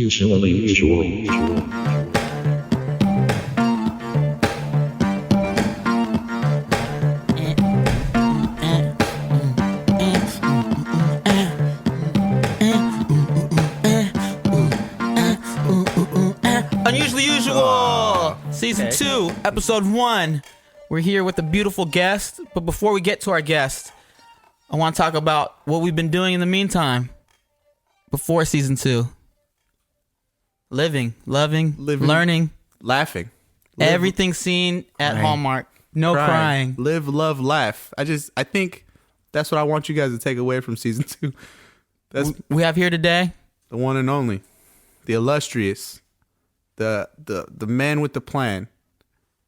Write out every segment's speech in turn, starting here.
usually. Unusually Usual, Season 2, Episode 1. We're here with a beautiful guest, but before we get to our guest, I want to talk about what we've been doing in the meantime, before Season 2. Living, loving, learning, laughing. Everything seen at crying. Hallmark. No crying. Live, love, laugh. I think that's what I want you guys to take away from Season 2. That's We have here today the one and only, the illustrious, the man with the plan,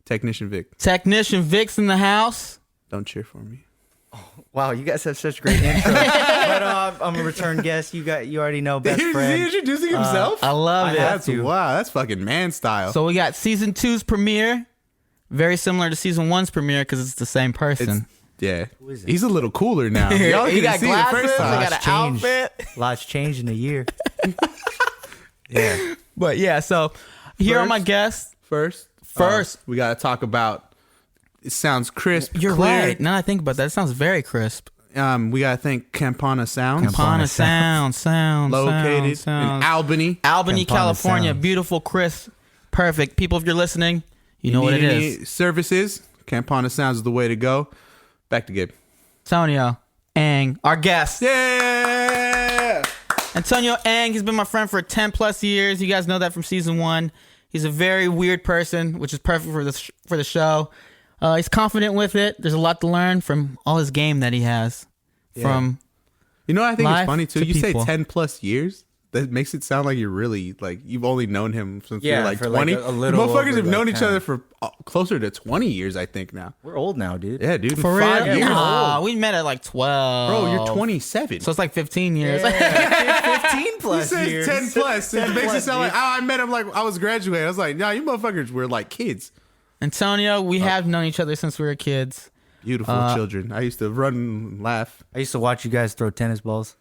Technician Vic. Technician Vic's in the house. Don't cheer for me. Wow, you guys have such great intro. But I'm a return guest. You already know, best Is he friend. introducing himself? I love it. Wow, that's fucking man style. So we got Season 2's premiere, very similar to Season 1's premiere because it's the same person. Yeah, is it? he's a little cooler now. Y'all He couldn't got see glasses, it the first he time. got an Changed. outfit. Lots changed in a year. Yeah. But yeah, so here are First- my guests. First, we got to talk about. It sounds crisp. You're clear. right. Now that I think about that, it sounds very crisp. We got to thank Campana Sound. Campana Sound. Located in Albany. Albany, Campana California. Sound. Beautiful, crisp, perfect. People, if you're listening, you know what it Need is. any services? Campana Sounds is the way to go. Back to Gabe. Antonio Ang, our guest. Yeah. Antonio Ang has been my friend for 10 plus years. You guys know that from Season 1. He's a very weird person, which is perfect for the show. He's confident with it. There's a lot to learn from all his game that he has. From You know what I think life it's funny too? to You people. say 10 plus years. That makes it sound like you're really like you've only known him since Yeah, you're like for 20. like a little Motherfuckers over have known like each 10. other for closer to 20 years, I think now. We're old now, dude. Yeah, dude. for 5 real? years. Nah, we met at like 12. Bro, you're 27. So it's like 15 years. 15 He plus says years. 10 plus. It makes it plus, sound like, dude. oh, I met him like I was graduating. I was like, nah, you motherfuckers were like kids. Antonio, we have known each other since we were kids. Beautiful children. I used to run and laugh. I used to watch you guys throw tennis balls.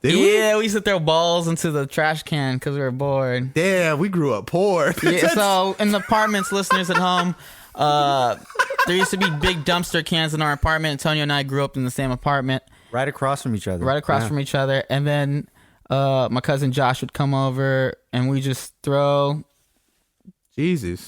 Did we? Yeah, we used to throw balls into the trash can because we were bored. Damn, we grew up poor. Yeah, so in the apartments, listeners at home, there used to be big dumpster cans in our apartment. Antonio and I grew up in the same apartment, Right across from each other. right across from each other. And then my cousin Josh would come over and we just throw Jesus.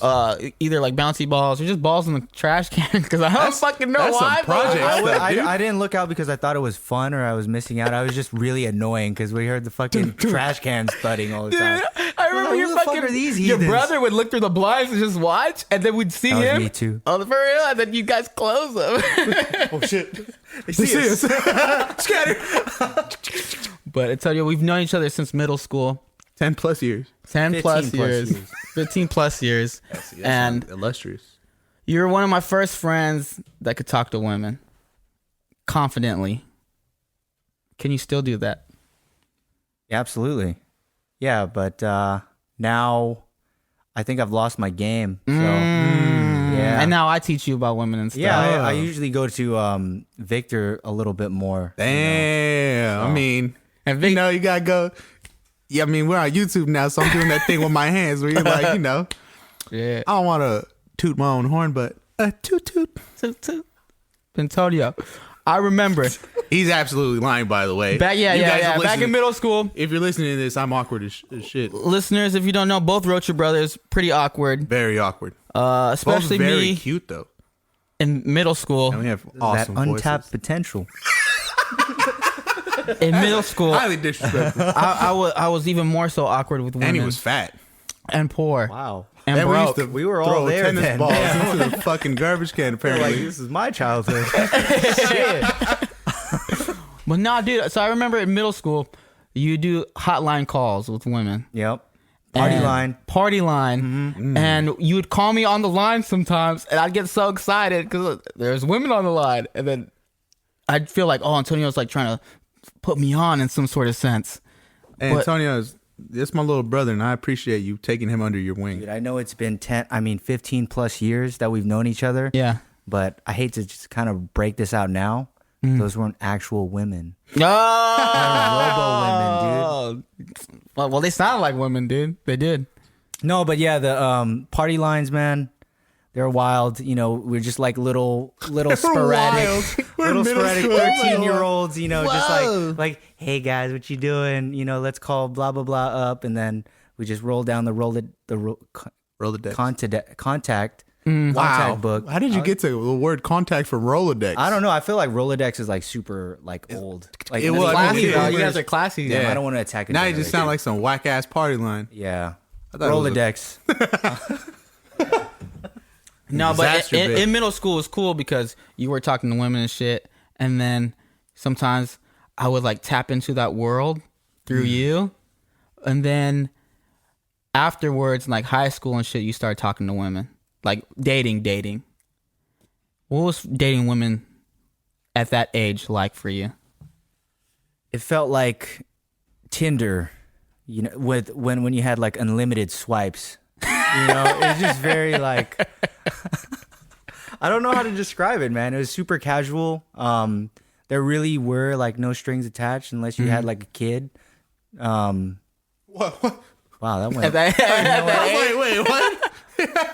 either like bouncy balls or just balls in the trash can because I don't fucking know that's some why. but- project stuff, dude. I didn't look out because I thought it was fun or I was missing out. I was just really annoying because we heard the fucking trash cans thudding all the time. I remember Who your the fuck fucking are these your heathens? brother would look through the blinds and just watch, and then we'd see That was him. me too. Oh, for real, and then you guys close them. Oh, shit. They see us. Scatter. But I tell you, we've known each other since middle school. 10 plus years. 10 plus 15 plus years. years. 15 plus years. And illustrious. you were one of my first friends that could talk to women confidently. Can you still do that? Yeah, absolutely. Yeah, but now I think I've lost my game. So yeah. And now I teach you about women and stuff. Yeah, I usually go to Victor a little bit more. Damn. I mean, And Vic, you gotta go. Yeah, I mean, we're on YouTube now, so I'm doing that thing with my hands where you're like, yeah. I don't want to toot my own horn, but toot toot. Toot, toot. Antonio, I remember. He's absolutely lying, by the way. Back, You guys are Back in listening- middle school. If you're listening to this, I'm awkward as shit. Listeners, if you don't know, both Rocha brothers, pretty awkward. Very awkward. Especially Both very me cute, though. in middle school. And we have That awesome untapped voices. potential. In middle school, Highly disrespectful. I was even more so awkward with women. And he was fat. and poor. Wow. And And we broke. used to We were all throw there tennis then. balls Yeah. into the fucking garbage can, Like, apparently. this is my childhood. But nah, dude. So I remember in middle school, you do hotline calls with women. Yep. Party And- line. Party line. And you would call me on the line sometimes, and I'd get so excited because there's women on the line. And then I'd feel like, oh, Antonio's like trying to put me on in some sort of sense. And But- Antonio, it's my little brother, and I appreciate you taking him under your wing. Dude, I know it's been 15 plus years that we've known each other. Yeah. But I hate to just kind of break this out now. Those weren't actual women. Oh, Robo women, dude. Well, they sounded like women, dude. They did. No, but yeah, the party lines, man, they're wild. You know, we're just like little sporadic, little sporadic 13-year-olds. You know, just like, hey guys, what you doing? You know, let's call blah blah blah up, and then we just roll down the Rolodex. contact Wow. contact book. How did you get to the word contact from Rolodex? I don't know. I feel like Rolodex is like super like old. Like It was- Classy, mean, though. it You guys was- are classy. Yeah. I don't want to attack it. Now you just sound like some whack ass party line. yeah. thought it was a- Rolodex. No, but Disaster bit. in middle school it was cool because you were talking to women and shit, and then sometimes I would like tap into that world through you, and then afterwards, in like high school and shit, you start talking to women, like dating. What was dating women at that age like for you? It felt like Tinder, you know, with when you had like unlimited swipes. You know, it's just very like I don't know how to describe it, man. It was super casual. There really were like no strings attached unless you had like a kid. What? Wow, that went. Wait, what?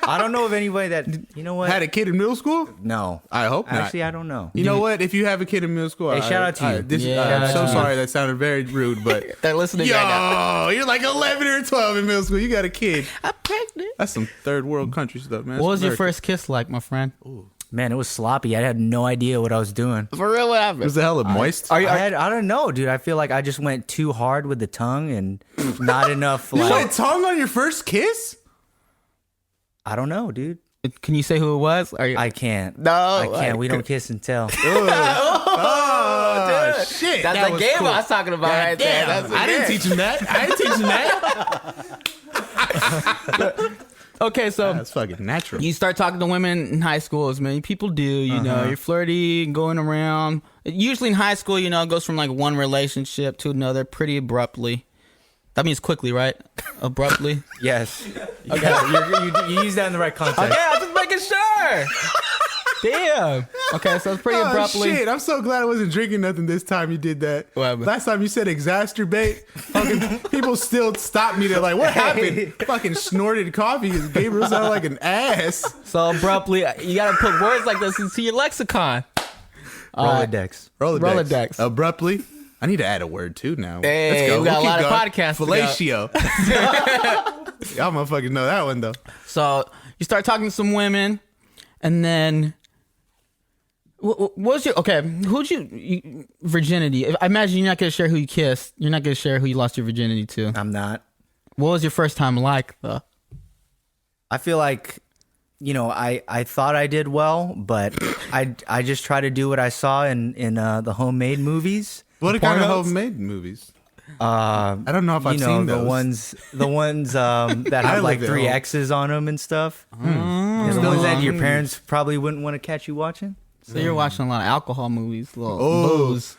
I don't know of anybody that you know what. Had a kid in middle school? No, I hope not. actually I don't know. You know what? If you have a kid in middle school, Hey, shout out to you. Yeah. I'm so sorry. That sounded very rude, but They're listening right now. yo, you're like 11 or 12 in middle school. You got a kid. I'm pregnant. That's some third world country stuff, man. What was That's your America. first kiss like, my friend? Man, it was sloppy. I had no idea what I was doing. For real, what happened? Was the hell moist? I don't know, dude. I feel like I just went too hard with the tongue and not enough. You Like, went tongue on your first kiss? I don't know, dude. Can you say who it was? Are you? I can't. No, I can't. We don't kiss and tell. Oh, shit. That's that the was game cool. I was talking about right there. That's the I didn't game. teach him that. I didn't teach him that. Okay, so That's fucking natural. you start talking to women in high school, as many people do. You know, you're flirty, going around. Usually in high school, you know, it goes from like one relationship to another pretty abruptly. That means quickly, right? Abruptly. Yes. Okay. You use that in the right context. Okay, I'm just making sure. Damn. Okay, so it's pretty Oh, abruptly. shit. I'm so glad I wasn't drinking nothing this time you did that. What happened? Last time you said exacerbate, fucking people still stopped me. They're like, what happened? Fucking snorted coffee because Gabriel sounded like an ass. So abruptly, you got to put words like this into your lexicon. Rolodex. Rolodex. Abruptly. I need to add a word too now. Hey, Let's go. we got a keep lot of going. podcasts to go. Fellatio. Y'all motherfuckers know that one though. So you start talking to some women, and then what was your who'd you virginity? I imagine you're not gonna share who you kissed. You're not gonna share who you lost your virginity to. I'm not. What was your first time like though? I feel like, you know, I thought I did well, but I just try to do what I saw in the homemade movies. What kind of Pornos? homemade movies? I don't know if I've You know, seen the those. ones that I have like live at 3 home. X's on them and stuff. Yeah, the ones that your parents probably wouldn't want to catch you watching. So you're watching a lot of alcohol movies, little Oh. booze.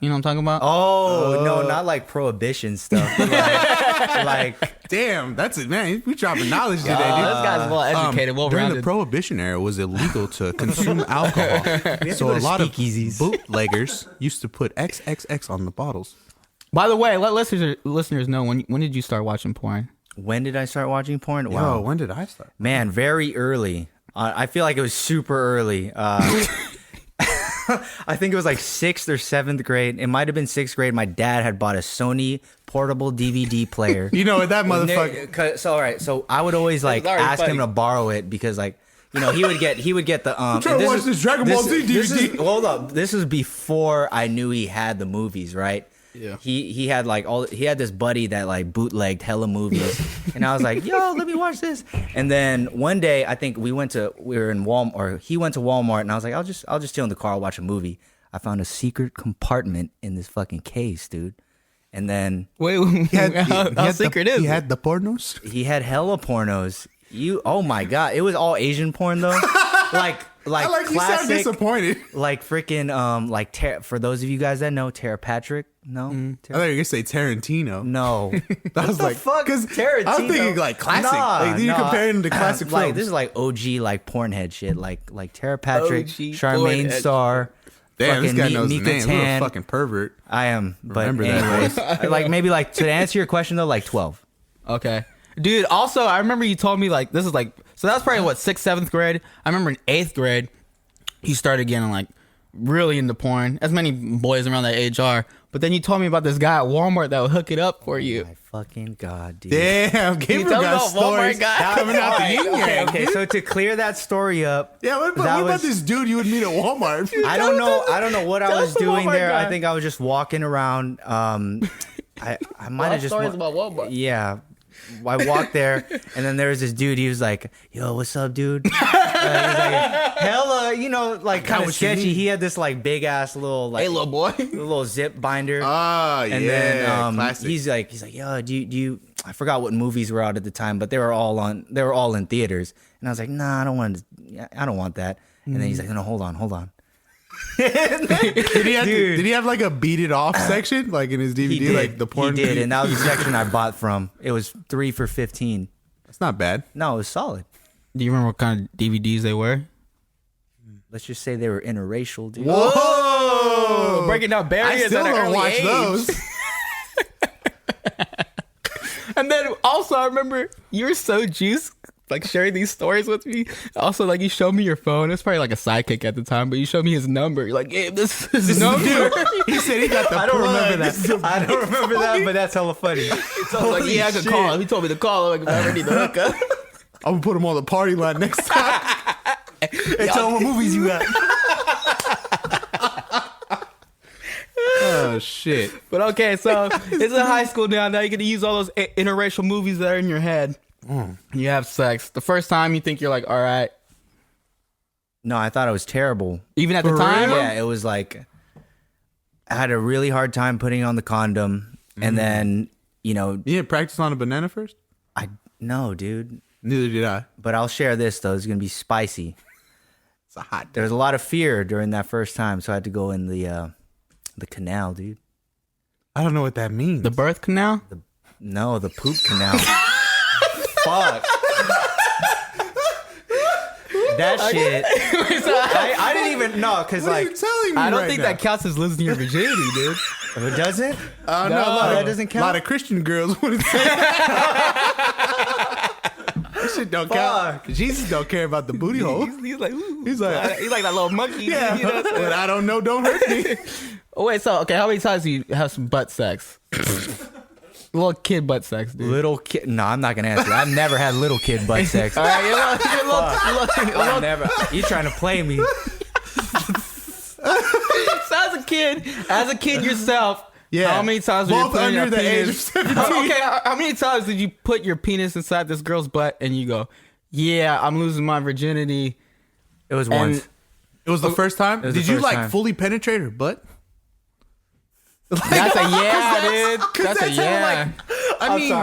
You know what I'm talking about? Oh, no, not like prohibition stuff. like Damn, that's it, man. We dropping knowledge today, Oh, dude. this guy's well educated, well During the rounded. Prohibition era, it was illegal to consume alcohol. So go a to lot of speakeasies. bootleggers used to put XXX on the bottles. By the way, let listeners know when did you start watching porn? when did I start watching porn? Yo, Wow, when did I start? man, very early. I feel like it was super early. I think it was like 6th or 7th grade. It might have been 6th grade. My dad had bought a Sony portable DVD player. You know what that motherfucker? So all right, so I would always like already ask funny. him to borrow it because like, you know, he would get the trying to watch this Dragon Ball Z DVD. Hold up, this is before I knew he had the movies, right? Yeah. He had like he had this buddy that like bootlegged hella movies, and I was like, yo, let me watch this. And then one day, I think we were in Walmart, or he went to Walmart, and I was like, I'll just chill in the car, watch a movie. I found a secret compartment in this fucking case, dude. And then Wait, how secret is He it? had the pornos? he had hella pornos. Oh my god, it was all Asian porn though, like I like you sound classic, disappointed. like freaking like for those of you guys that know Tara Patrick, no, I thought you were going to say Tarantino. no. I was like, fuck, because Tarantino? I was thinking like classic. Like, you're comparing him to classic like films. this is like OG like Pornhead shit, like Tara Patrick, OG Charmaine Pornhead Starr, Damn, this fucking guy knows the Mika name. What a Tan. fucking pervert. I am, but Remember that anyways, like maybe like to answer your question though, like 12. Okay. Dude, also, I remember you told me, like, this is like, so that was probably, what, 6th, 7th grade? I remember in 8th grade, you started getting, like, really into porn, as many boys around that age are. But then you told me about this guy at Walmart that would hook it up for you. My fucking God, dude. Damn, Gabriel tell me got about stories Walmart guy? coming out the yin yang. Okay, so to clear that story up, Yeah, what that about was- this dude you would meet at Walmart? I don't know what I was us the doing Walmart there. guy. I think I was just walking around. I might have just stories about Walmart. Yeah. I walked there, and then there was this dude. He was like, "Yo, what's up, dude?" He was like, hella, like kind of what you sketchy. mean. He had this like big ass little like Hey, little boy. little zip binder. Ah, yeah, And then classic. he's like, yo, do you? I forgot what movies were out at the time, but they were all in theaters. And I was like, nah, I don't want that. And then he's like, no, hold on. Did he have like a beat it off section, like in his DVD, He did, like the porn? He did, and that was the section I bought from. It was 3 for $15. That's not bad. No, it was solid. Do you remember what kind of DVDs they were? Let's just say they were interracial, dude. Whoa! Breaking down I barriers still at an don't early watch age. those. And then also, I remember you were so juiced, like sharing these stories with me. Also, like you showed me your phone. It was probably like a sidekick at the time, but you showed me his number. You're like, "Gabe, this is his number." He said he got the I don't plug. remember that. This is I don't remember that, but that's hella funny. So I was like, "Yeah, I could call him." He told me to call him. Like, if I ever need to hook up. I'm gonna put him on the party line next time. Hey, tell them what movies you got. Oh shit! But okay, so it's in high school now. Now you're gonna use all those interracial movies that are in your head. You have sex. The first time you think you're like, all right. No, I thought it was terrible. Even at the For time? real? Yeah, it was like I had a really hard time putting on the condom, and then You didn't practice on a banana first? no, dude. Neither did I. But I'll share this though. It's gonna be spicy. It's a hot. There was a lot of fear during that first time, so I had to go in the canal, dude. I don't know what that means. The birth canal? No, the poop canal. Fuck. That shit. I didn't even know because what are you like telling me I don't right think now? that counts as losing your virginity, dude. it doesn't. No, a lot that of, doesn't count? A lot of Christian girls wouldn't say that. That shit don't count. Jesus don't care about the booty hole. He's like, ooh. He's like, He's like that little monkey. yeah, You know? what I don't know don't hurt me. Oh, wait, so, okay, how many times do you have some butt sex? Little kid butt sex, dude. Little kid. No, I'm not gonna answer. I've never had little kid butt sex. All right, I've never. You trying to play me? So as a kid yourself, Yeah. how many times were you Both putting under your the penis? age of 17. Okay, how many times did you put your penis inside this girl's butt and you go, yeah, I'm losing my virginity? It was And once. It was the first time? was the Did you first like time. fully penetrate her butt? that's a yeah, dude. That's a that's how, yeah. I mean,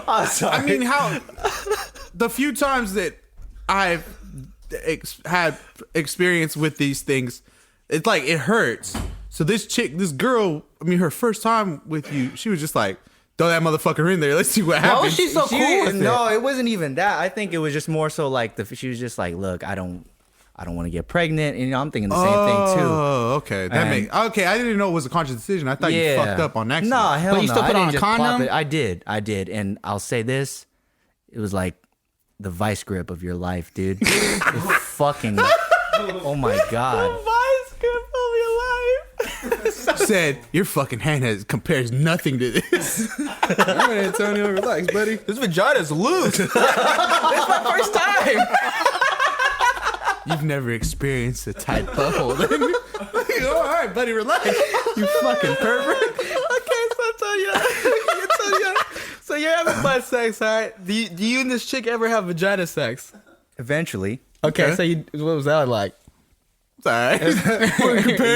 I'm sorry. I mean, how the few times that I've had experience with these things, it's like it hurts. So this girl, I mean, her first time with you, she was just like, throw that motherfucker in there. Let's see what Why happens. was she so cool with it? No, it wasn't even that. I think it was just more so like she was just like, look, I don't want to get pregnant. And I'm thinking the same thing too. Oh, okay. Okay. I didn't know it was a conscious decision. I thought you fucked up on accident. No, hell But you no. still put I on didn't a just plop condom? it. I did. And I'll say this: it was like the vice grip of your life, dude. It fucking. Oh my god. Said your fucking hand compares nothing to this. All right, Antonio, relax, buddy. This vagina's loose. It's my first time. You've never experienced a tight butthole. All right, buddy, relax. You fucking pervert. Okay, so so you're having butt sex, all right? Do you and this chick ever have vagina sex? Eventually. Okay, Okay. so what was that like? It's all right.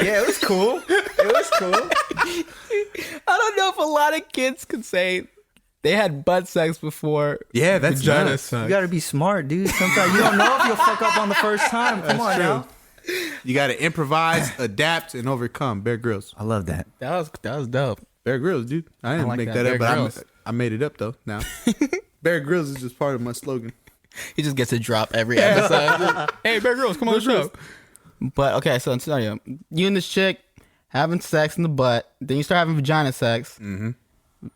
Yeah, it was cool. It was cool. I don't know if a lot of kids could say they had butt sex before. Yeah, that's vagina nuts. sex. You gotta be smart, dude. Sometimes you don't know if you'll fuck up on the first time. Come on now. You got to improvise, adapt, and overcome. Bear Grylls. I love that. That was dope. Bear Grylls, dude. I didn't like make that. that, Bear up, but Grylls. I made it up though. Now, Bear Grylls is just part of my slogan. He just gets to drop every episode. Hey, Bear Grylls, come on the show. But okay, so Antonio, you and this chick having sex in the butt, then you start having vagina sex. Mm-hmm.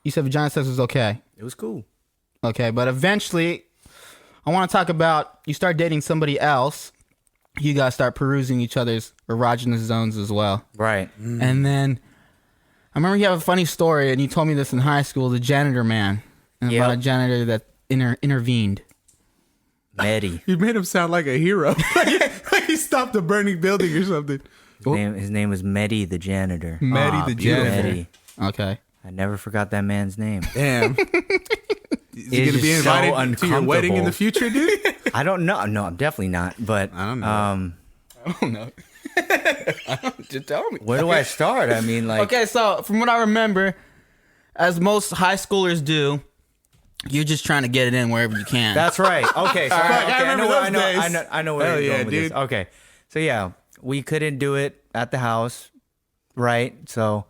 You said vagina sex was okay. It was cool. Okay, but eventually, I want to talk about you start dating somebody else. You guys start perusing each other's erogenous zones as well. Right. And then I remember you have a funny story, and you told me this in high school, the janitor man. And about a janitor that intervened. Mehdi. You made him sound like a hero. like he stopped a burning building or something. His name was Mehdi the janitor. Mehdi the janitor. Mehdi. Okay. I never forgot that man's name. Damn. Is he It going to be is so invited to your wedding in uncomfortable. the future, dude? I don't know. No, I'm definitely not. But I don't know. I don't know. Just tell me. where do I start? I mean, like, Okay, so from what I remember, as most high schoolers do, you're just trying to get it in wherever you can. that's right. Okay, so I remember those days. I know where Hell you're yeah, going with this. dude. Okay, so yeah, we couldn't do it at the house, right? So,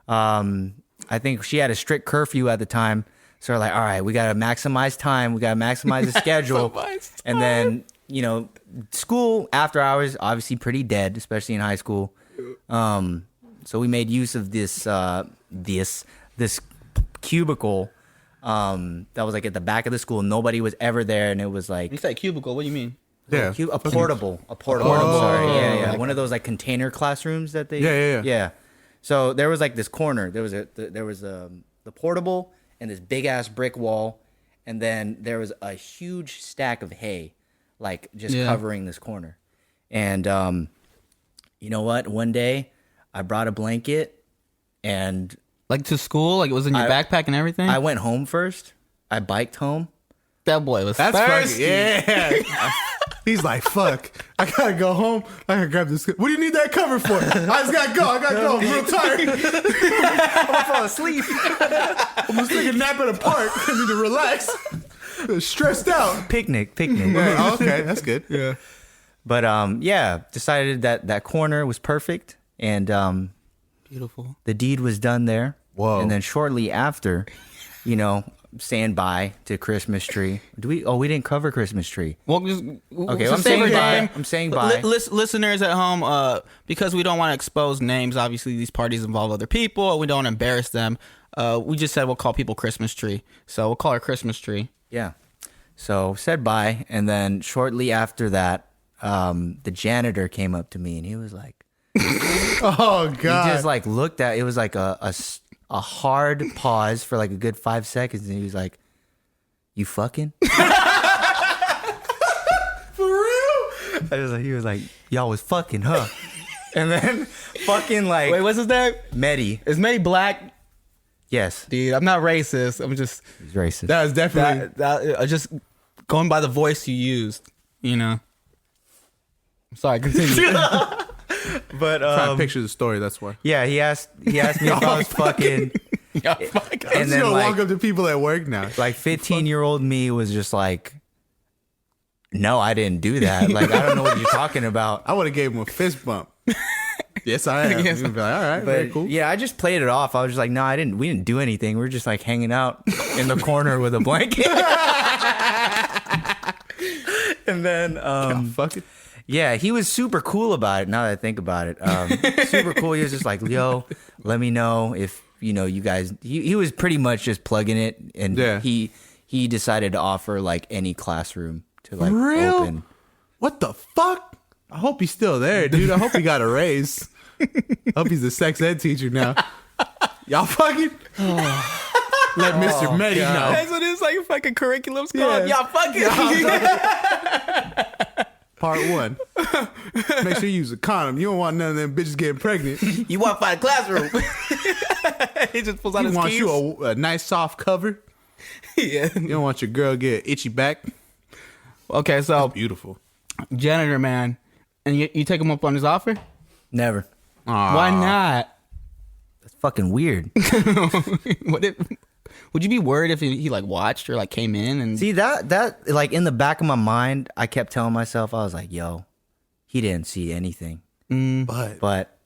I think she had a strict curfew at the time. So we're like, all right, we got to maximize time. We got to maximize the schedule. And then, school after hours, obviously pretty dead, especially in high school. So we made use of this cubicle that was like at the back of the school. Nobody was ever there. And it was like You say cubicle, what do you mean? Yeah. a portable. Sorry. Yeah. One of those like container classrooms that they. Yeah. So there was like this corner. There was the portable and this big ass brick wall, and then there was a huge stack of hay, like just covering this corner. And you know what? One day, I brought a blanket, and Like to school? Like it was in your backpack and everything? I went home first. I biked home. That boy was That's thirsty. fucking, yeah. He's like, fuck, I gotta go home. I gotta grab this. What do you need that cover for? I just gotta go. I'm real tired. I'm gonna fall asleep. I'm just taking a nap at a park. I need to relax. Stressed out. Picnic. Yeah, okay, that's good. Yeah. But decided that corner was perfect, and Beautiful. the deed was done there. Whoa. And then shortly after, saying bye to Christmas tree. We didn't cover Christmas tree. Well, just Okay, I'm saying bye. I'm saying bye. Listeners at home, because we don't want to expose names. Obviously, these parties involve other people. We don't want to embarrass them. We just said we'll call people Christmas tree. So we'll call her Christmas tree. Yeah. So said bye, and then shortly after that, the janitor came up to me and he was like, Oh god. he just like looked at. It was like a hard pause for like a good 5 seconds, and he was like, "You fucking?" For real? He was like, "Y'all was fucking, huh?" And then fucking like Wait, what's his name? Mehdi. Is May black? Yes, Dude, I'm not racist. I'm just he's racist. That was definitely. just going by the voice you used. I'm sorry. Continue. But Trying to picture the story. That's why. yeah, he asked me if I was fucking. Yeah, fuck. I'm And just then gonna like walk up to people at work now. like 15-year-old me was just like, "No, I didn't do that. Like I don't know what you're talking about." I would have gave him a fist bump. Yes, I am. Yes. He'd be like, all right, But very cool. yeah, I just played it off. I was just like, "No, I didn't. We didn't do anything. We were just like hanging out in the corner with a blanket." And then Fuck it. yeah, he was super cool about it. Now that I think about it, super cool. He was just like, "Yo, let me know if you guys." He was pretty much just plugging it, and Yeah. he decided to offer like any classroom to like Real? open. What the fuck? I hope he's still there, dude. I hope he got a raise. I hope he's a sex ed teacher now. Y'all fucking let Mr. Mehdi know. That's what it's like. Fucking curriculum's called. Yeah. Y'all fucking. Part 1. Make sure you use a condom. You don't want none of them bitches getting pregnant. You want to find a classroom? He just pulls out You his want keys. you a nice soft cover. Yeah. You don't want your girl get itchy back. Okay, so Beautiful. janitor man, and you take him up on his offer? Never. Why not? That's fucking weird. Would you be worried if he like watched or like came in and See that like in the back of my mind, I kept telling myself, I was like, "Yo, he didn't see anything." But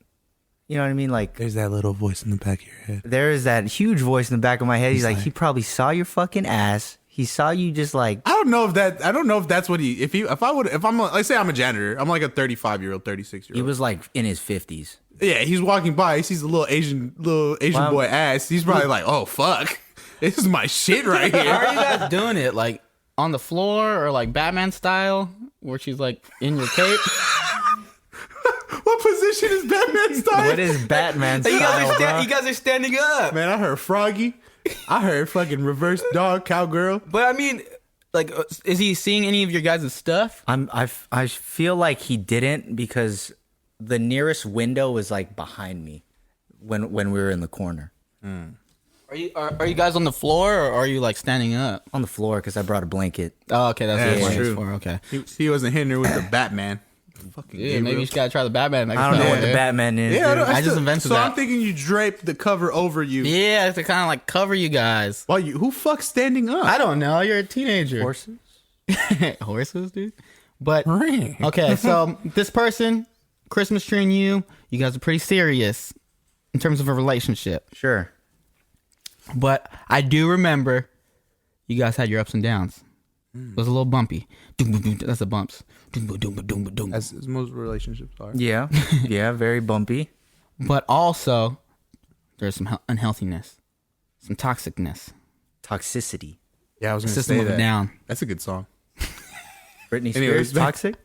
you know what I mean? Like There's that little voice in the back of your head. there is that huge voice in the back of my head. He's like, he probably saw your fucking ass. he saw you just like. I don't know if that's what if I'm like, say I'm a janitor, I'm like a 35-year-old, 36-year-old. He was like in his 50s. Yeah, he's walking by, he sees a little Asian Wow. boy ass. He's probably like, oh fuck, this is my shit right How here. are you guys doing it? Like on the floor or like Batman style, where she's like in your cape? What position is Batman style? What is Batman You style, bro? guys are standing up. Man, I heard Froggy. I heard fucking reverse dog cowgirl. But I mean, like, is he seeing any of your guys' stuff? I feel like he didn't because the nearest window was like behind me when we were in the corner. Are you guys on the floor or are you like standing up? On the floor because I brought a blanket. Oh, okay, that's Yeah, what that's it's true. for. Okay, He wasn't hitting her with the Batman. Fucking yeah, Gabriel. maybe you just gotta try the Batman. I don't know what the Batman is. Yeah, dude. I just invented so that. I'm thinking you drape the cover over you. Yeah, to kind of like cover you guys. Why who fucks standing up? I don't know. You're a teenager. Horses? Horses, dude. But Ring. okay, so this person, Christmas tree and you guys are pretty serious in terms of a relationship. Sure. But I do remember you guys had your ups and downs. It was a little bumpy. That's the bumps. As most relationships are. Yeah. Yeah, very bumpy. But also, there's some unhealthiness, some toxicness. Toxicity. Yeah, I was going to System say of a that. Down. That's a good song. Britney Anyways, Spears, toxic?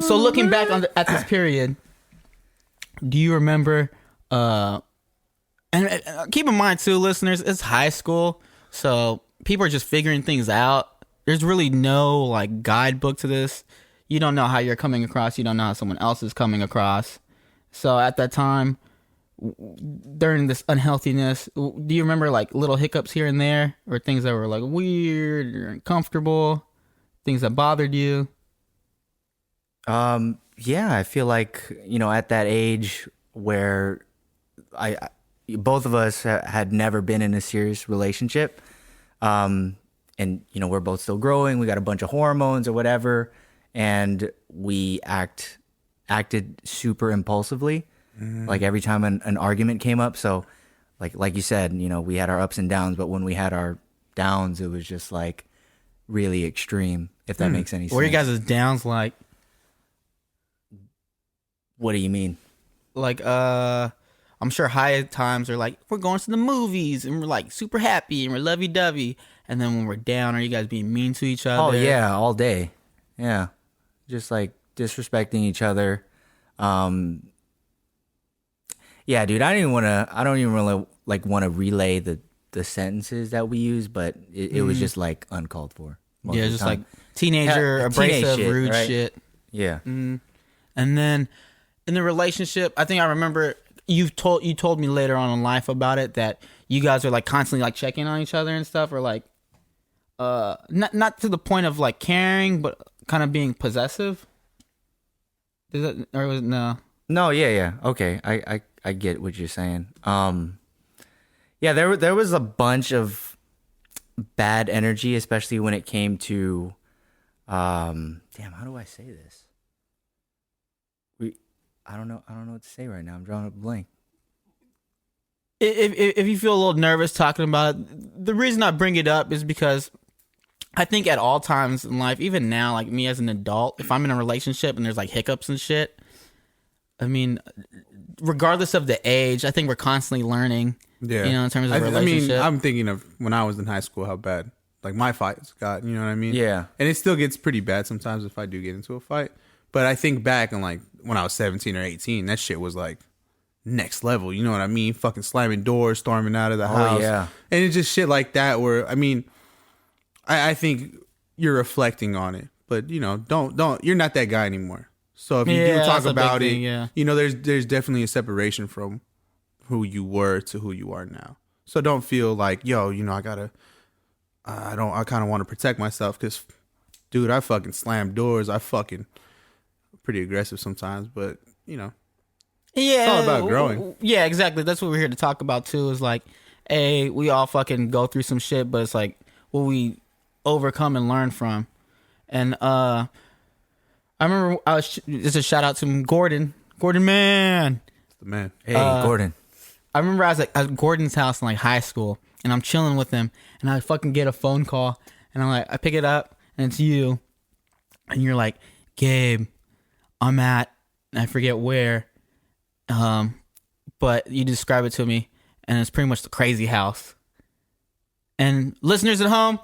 So looking back at this period, do you remember? And keep in mind too, listeners, it's high school, so people are just figuring things out. There's really no like guidebook to this. You don't know how you're coming across. You don't know how someone else is coming across. So at that time, during this unhealthiness, do you remember like little hiccups here and there, or things that were like weird or uncomfortable, things that bothered you? Yeah, I feel like, at that age where both of us had never been in a serious relationship. And, we're both still growing. We got a bunch of hormones or whatever. And we acted super impulsively. Like every time an argument came up. So like you said, we had our ups and downs, but when we had our downs, it was just like really extreme, if that makes any sense. What are you guys' downs like? What do you mean? Like, I'm sure high times are like, we're going to the movies and we're like super happy and we're lovey-dovey. And then when we're down, are you guys being mean to each other? Oh yeah, all day. Yeah. Just like disrespecting each other. Yeah, dude, I don't even really like want to relay the sentences that we use, but it was just like uncalled for. most Yeah, of the just time. like teenager, Yeah, abrasive, teenage shit, rude right? shit. Yeah. And then in the relationship, I think I remember you told me later on in life about it, that you guys are like constantly like checking on each other and stuff, or like not to the point of like caring, but kind of being possessive. Is that, or was it, no? No, yeah. Okay. I get what you're saying. Yeah, there was a bunch of bad energy, especially when it came to damn, how do I say this? I don't know what to say right now. I'm drawing a blank. If you feel a little nervous talking about it, the reason I bring it up is because I think at all times in life, even now, like me as an adult, if I'm in a relationship and there's like hiccups and shit, I mean, regardless of the age, I think we're constantly learning. Yeah. In terms of relationship. I mean, I'm thinking of when I was in high school, how bad like my fights got. You know what I mean? Yeah. And it still gets pretty bad sometimes if I do get into a fight. But I think back and like when I was 17 or 18, that shit was like next level. You know what I mean? Fucking slamming doors, storming out of the house. Yeah. And it's just shit like that where, I mean, I think you're reflecting on it, but don't, you're not that guy anymore. So if you do talk that's a big about thing, it, yeah. there's definitely a separation from who you were to who you are now. So don't feel like, I gotta, I kind of want to protect myself because, dude, I fucking slam doors. I fucking pretty aggressive sometimes, but Yeah, it's all about growing. Yeah, exactly. That's what we're here to talk about too. Is like, we all fucking go through some shit, but it's like what we overcome and learn from. And I remember just a shout out to Gordon man. The man. Hey, Gordon. I remember I was like at Gordon's house in like high school, and I'm chilling with him, and I fucking get a phone call, and I'm like, I pick it up, and it's you, and you're like, Gabe, I'm at, I forget where, but you describe it to me, and it's pretty much the crazy house. And listeners at home,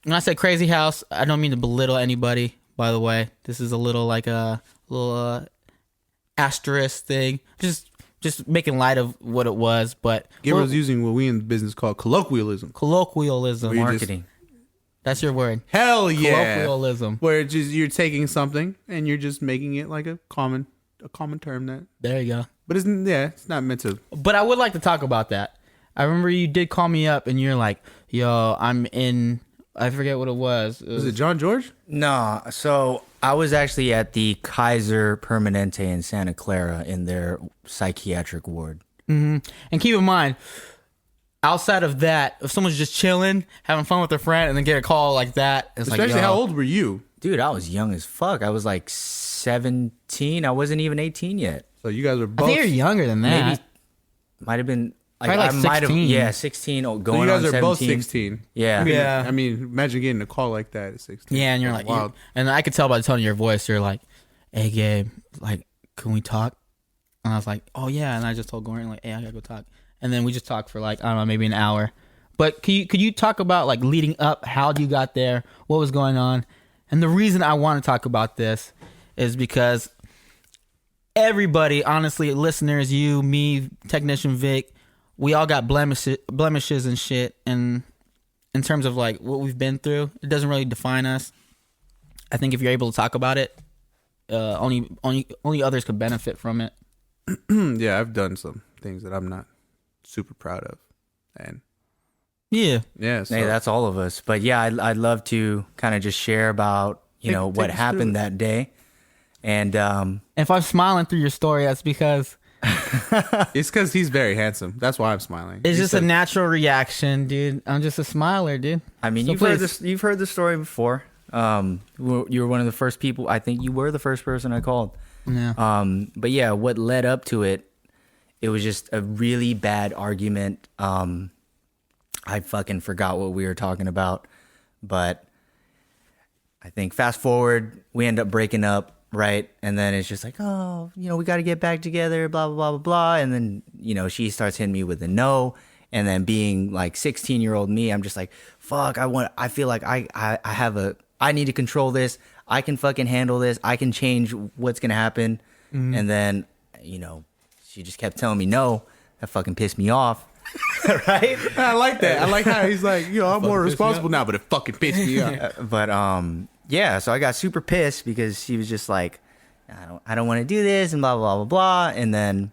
when I say crazy house, I don't mean to belittle anybody, by the way. This is a little like a little asterisk thing. Just making light of what it was, but Gabriel's using what we in business call colloquialism. Colloquialism. Marketing. That's your word. Hell yeah. Colloquialism. Where it's just you're taking something and you're just making it like a common term that. There you go. But it's not meant to. But I would like to talk about that. I remember you did call me up and you're like, yo, I'm in, I forget what it was. Was it John George? No, so I was actually at the Kaiser Permanente in Santa Clara in their psychiatric ward. Mm-hmm. And keep in mind, outside of that, if someone's just chilling, having fun with their friend, and then get a call like that, it's Especially like, yo, how old were you? Dude, I was young as fuck. I was like 17. I wasn't even 18 yet. So you guys were I both. think you're younger than that. Maybe might have been Probably like I might have 16. 16 or So going you guys on are 17. both 16. Yeah. Yeah. I mean, imagine getting a call like that at 16. Yeah, and you're That's like, wild. and I could tell by the tone of your voice, you're like, hey, Gabe, like, can we talk? And I was like, oh, yeah. And I just told Gordon, like, hey, I gotta go talk. And then we just talked for like, I don't know, maybe an hour. But could you talk about like leading up, how you got there, what was going on? And the reason I want to talk about this is because everybody, honestly, listeners, you, me, technician Vic, we all got blemishes and shit. And in terms of like what we've been through, it doesn't really define us. I think if you're able to talk about it, only others could benefit from it. Yeah, I've done some things that I'm not super proud of. And Yeah. so, Hey, that's all of us. But yeah, I'd love to kind of just share about, Take what us happened through it. that day. And If I'm smiling through your story, that's because it's because he's very handsome. That's why I'm smiling. it's He just said- a natural reaction, dude. I'm just a smiler, dude. I mean, So you've heard the story before. You were one of the first people. I think you were the first person I called. Yeah. But yeah, what led up to it, it was just a really bad argument. I fucking forgot what we were talking about, but I think fast forward, we end up breaking up, right? And then it's just like, oh, we got to get back together, blah, blah, blah, blah, blah. And then, she starts hitting me with a no. And then being like 16-year-old me, I'm just like, fuck, I feel like I need to control this. I can fucking handle this. I can change what's going to happen. Mm-hmm. And then, she just kept telling me no. That fucking pissed me off. Right? I like that. I like how he's like, I'm more responsible now, but it fucking pissed me off. But yeah, so I got super pissed because she was just like, I don't want to do this and blah blah blah blah. And then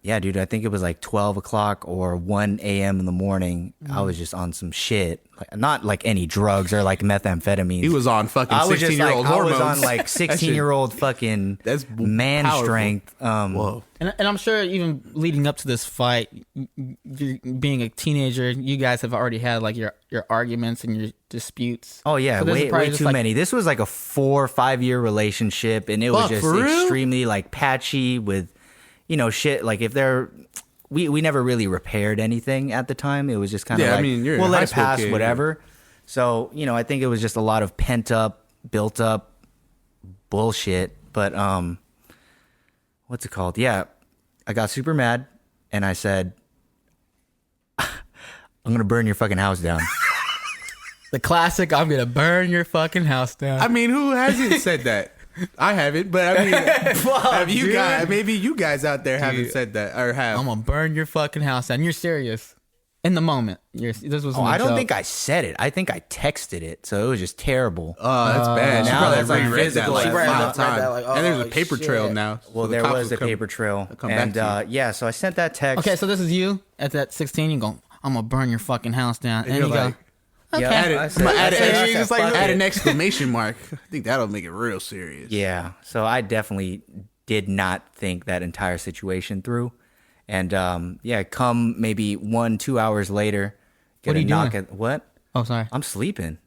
yeah, dude, I think it was like 12 o'clock or 1 a.m. in the morning. I was just on some shit, not like any drugs or like methamphetamines. He was on fucking I was just 16-year-old like, hormones. I was on like 16-year-old fucking That's man powerful. strength. Whoa. And I'm sure even leading up to this fight, being a teenager, you guys have already had like your arguments and your disputes. Oh yeah, So this is way probably way just too like- many. This was like a 4 or 5 year relationship, and it was Fuck, just for real? extremely like patchy with, shit. Like if we never really repaired anything at the time. It was just kind of Yeah, I like, mean, you're a we'll let high it school pass, kid, whatever. So I think it was just a lot of pent up, built up bullshit. But what's it called? Yeah, I got super mad, and I said, I'm gonna burn your fucking house down. The classic, I'm going to burn your fucking house down. I mean, who hasn't said that? I haven't, but I mean, have you dude. guys? Maybe you guys out there haven't said that or have. I'm going to burn your fucking house down. You're serious. In the moment. This was I don't think I said it. I think I texted it, so it was just terrible. Oh, that's bad. She now probably that's, like, reread that physical. like She read 5 that, times. like, And there's a oh, paper shit. trail now. Well, so the there cops was will a paper trail, come back and to yeah, so I sent that text. Okay, so this is you at that 16. You go, I'm going to burn your fucking house down. And you're you go, like, Yeah, okay. add it, I I'm said- gonna I add, said- it, I you said, just like fuck add it. an exclamation mark. I think that'll make it real serious. Yeah, so I definitely did not think that entire situation through, and yeah, come maybe 1-2 hours later, get What are a you knock doing? at what? Oh, sorry. I'm sleeping.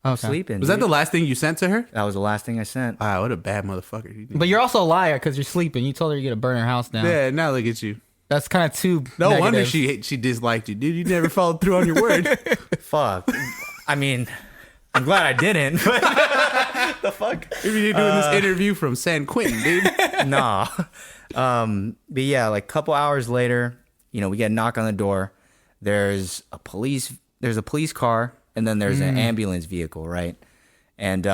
Okay. Sleeping. Was that dude. the last thing you sent to her? That was the last thing I sent. Wow, what a bad motherfucker. But you're also a liar because you're sleeping. You told her you're going to burn her house down. Yeah, now look at you. That's kind of too. No negative. wonder she disliked you, dude. You never followed through on your word. Fuck. I mean, I'm glad I didn't. But the fuck? Maybe you're doing this interview from San Quentin, dude. Nah. But yeah, like a couple hours later, you know, we get a knock on the door. There's a police car, and then there's an ambulance vehicle, right? And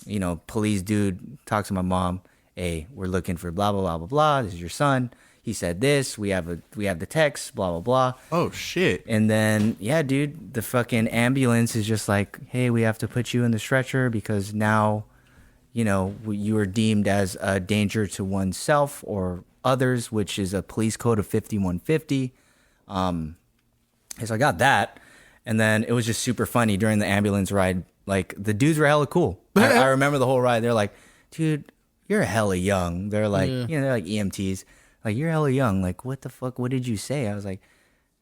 you know, police dude talks to my mom. Hey, we're looking for blah blah blah blah blah. This is your son. He said this. We have the text. Blah blah blah. Oh shit. And then yeah, dude, the fucking ambulance is just like, hey, we have to put you in the stretcher because now, you know, you are deemed as a danger to oneself or others, which is a police code of 5150. So I got that, and then it was just super funny during the ambulance ride. Like the dudes were hella cool. I remember the whole ride. They're like, dude, you're hella young. They're like, you know, they're like EMTs. Like, you're hella young. Like, what the fuck? What did you say? I was like,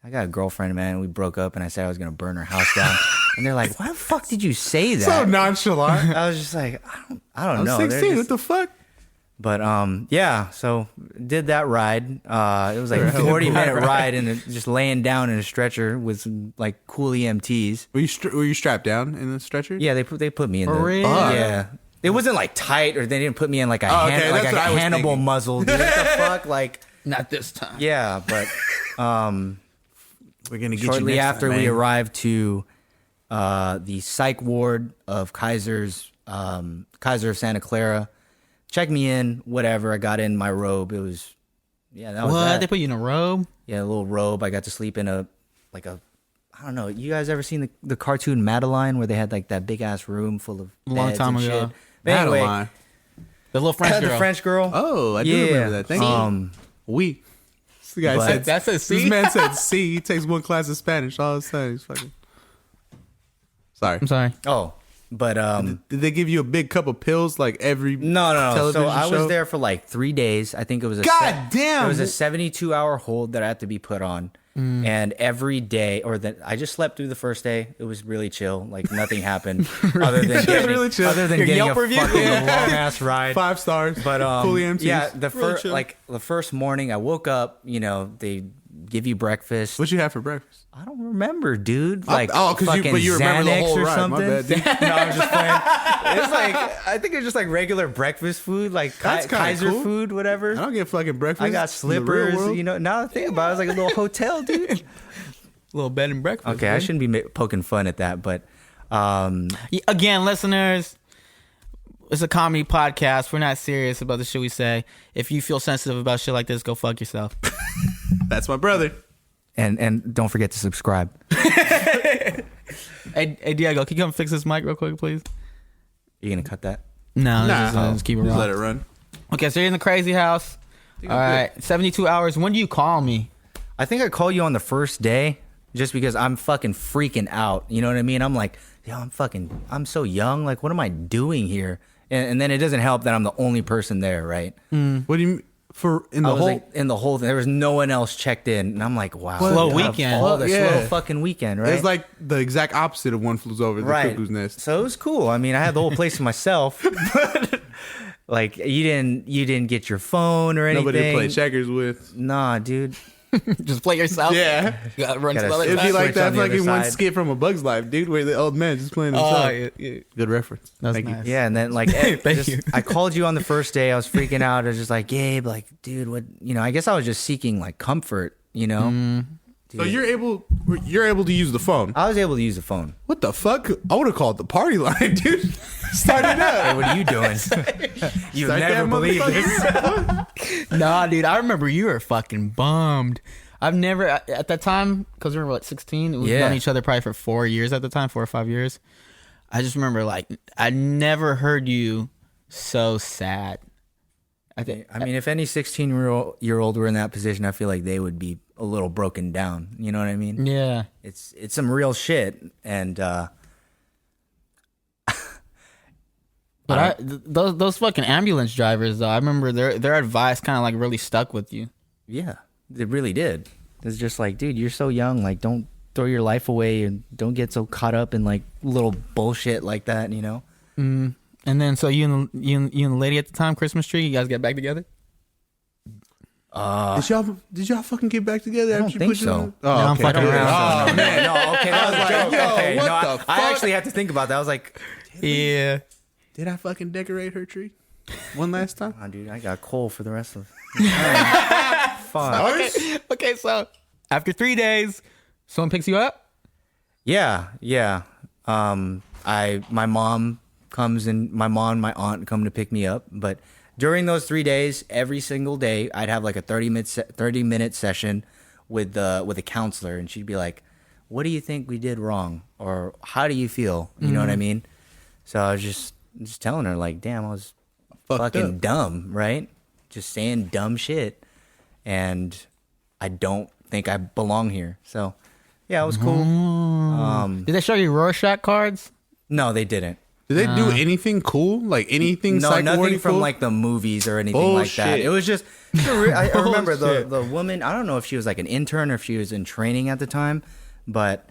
I got a girlfriend, man. We broke up, and I said I was gonna burn her house down. And they're like, why the fuck did you say that? So nonchalant. I was just like, I don't know. I'm 16. Just, what the fuck? but yeah, so did that ride. It was like a 40-minute ride, and just laying down in a stretcher with some like cool EMTs. Were you strapped down in the stretcher? Yeah, they put me in For the real? yeah. It wasn't like tight, or they didn't put me in like a Oh, okay, like that's a what I was Hannibal thinking. muzzle. Dude. What the fuck? Like, Not this time. yeah, but We're gonna get shortly you next after time, we man. arrived to the psych ward of Kaiser of Santa Clara, check me in. Whatever, I got in my robe. It was that was What? that. They put you in a robe? Yeah, a little robe. I got to sleep in I don't know. You guys ever seen the cartoon Madeline where they had like that big ass room full of Long beds time and ago. shit? But anyway, Madeline. The little French girl. the French girl. Oh, I do yeah. remember that. Thank you. We. This guy but- said That's a C? This man said C. He takes one class of Spanish. All of a sudden, he's fucking. Sorry. I'm sorry. Oh, but Did they give you a big cup of pills like every no. television So I show? was there for like 3 days. I think it was a God damn! It was a 72-hour hold that I had to be put on. And every day, I just slept through the first day. It was really chill. Like nothing happened other than getting, Really chill. other than Your getting Yelp a review? fucking Yeah. long ass ride. 5 stars. But cool EMTs. yeah, the Really first chill. the first morning I woke up, you know, they give you breakfast. What you have for breakfast? I don't remember, dude. Like but fucking you remember the Xanax whole or ride. something. My bad, dude. No, I'm just playing. It's like I think it's just like regular breakfast food, like That's kinda Kaiser cool. food, whatever. I don't get fucking breakfast. I got in the real slippers, world. you know. Now I think about it, it's like a little hotel, dude. Little bed and breakfast. Okay, I shouldn't be poking fun at that, but Again, listeners, it's a comedy podcast. We're not serious about the shit we say. If you feel sensitive about shit like this, go fuck yourself. That's my brother. and don't forget to subscribe. Hey, Diego, can you come fix this mic real quick, please? You gonna cut that? No, Nah, just keep it just rolling. let it run. Okay, so you're in the crazy house. All right, 72 hours. When do you call me? I think I call you on the first day just because I'm fucking freaking out. You know what I mean? I'm like, yo, I'm so young. Like, what am I doing here? And then it doesn't help that I'm the only person there, right? What do you mean? In I the was whole like, in the whole thing, there was no one else checked in, and I'm like, wow, Slow God, weekend. all the Yeah. slow fucking weekend, right? It's like the exact opposite of One Flew Over the right. Cuckoo's Nest. So it was cool. I mean, I had the whole place to myself. But, like, you didn't get your phone or anything. Nobody to play checkers with. Nah, dude. Just play yourself. Yeah. You gotta run to Gotta the other It'd side. be like Switch that on the other fucking one side. skit from A Bug's Life, dude, where the old man just playing himself. Oh, yeah. Good reference. That's Thank nice. Yeah, and then like Thank you. I called you on the first day. I was freaking out. I was just like, Gabe, like, dude, what? You know, I guess I was just seeking like comfort. You know, you. So you're able to use the phone. I was able to use the phone. What the fuck? I would have called the party line, dude. Start it up. Hey, what are you doing? You Start never that believe motherfucker. this. Nah, dude, I remember you were fucking bummed. I've never, at that time, because we were, 16? We've Yeah. known each other probably for 4 years at the time, 4 or 5 years. I just remember, like, I never heard you so sad. I think, I mean, if any 16-year-old were in that position, I feel like they would be a little broken down. You know what I mean? yeah. It's some real shit, and But those fucking ambulance drivers, though, I remember their advice kind of, like, really stuck with you. yeah, it really did. It's just like, dude, you're so young. Like, don't throw your life away and don't get so caught up in like little bullshit like that. You know. Mm. And then, so you and the lady at the time, Christmas tree, you guys get back together? Did y'all fucking get back together? I don't after you think put you so. in- No, Oh, I'm okay. fucking around. Oh man. No, okay, that was a joke. yo, Okay, what no, the I fuck? actually had to think about that. I was like, Yeah. Did I fucking decorate her tree one last time? oh, dude, I got coal for the rest of. Fuck. Okay, so after 3 days, someone picks you up? Yeah. My mom comes and my aunt come to pick me up. But during those 3 days, every single day, I'd have like a 30-minute session with the counselor, and she'd be like, "What do you think we did wrong, or how do you feel?" You know what I mean? So I was just telling her like, "Damn, I was fucking up. dumb, right? Just saying dumb shit, and I don't think I belong here." So yeah, it was cool. Did they show you Rorschach cards? No, they didn't. Did they do anything cool? Like anything? No, psych nothing warning from cool? like the movies or anything like that. Bullshit. It was just, I remember Bullshit. the woman, I don't know if she was like an intern or if she was in training at the time, but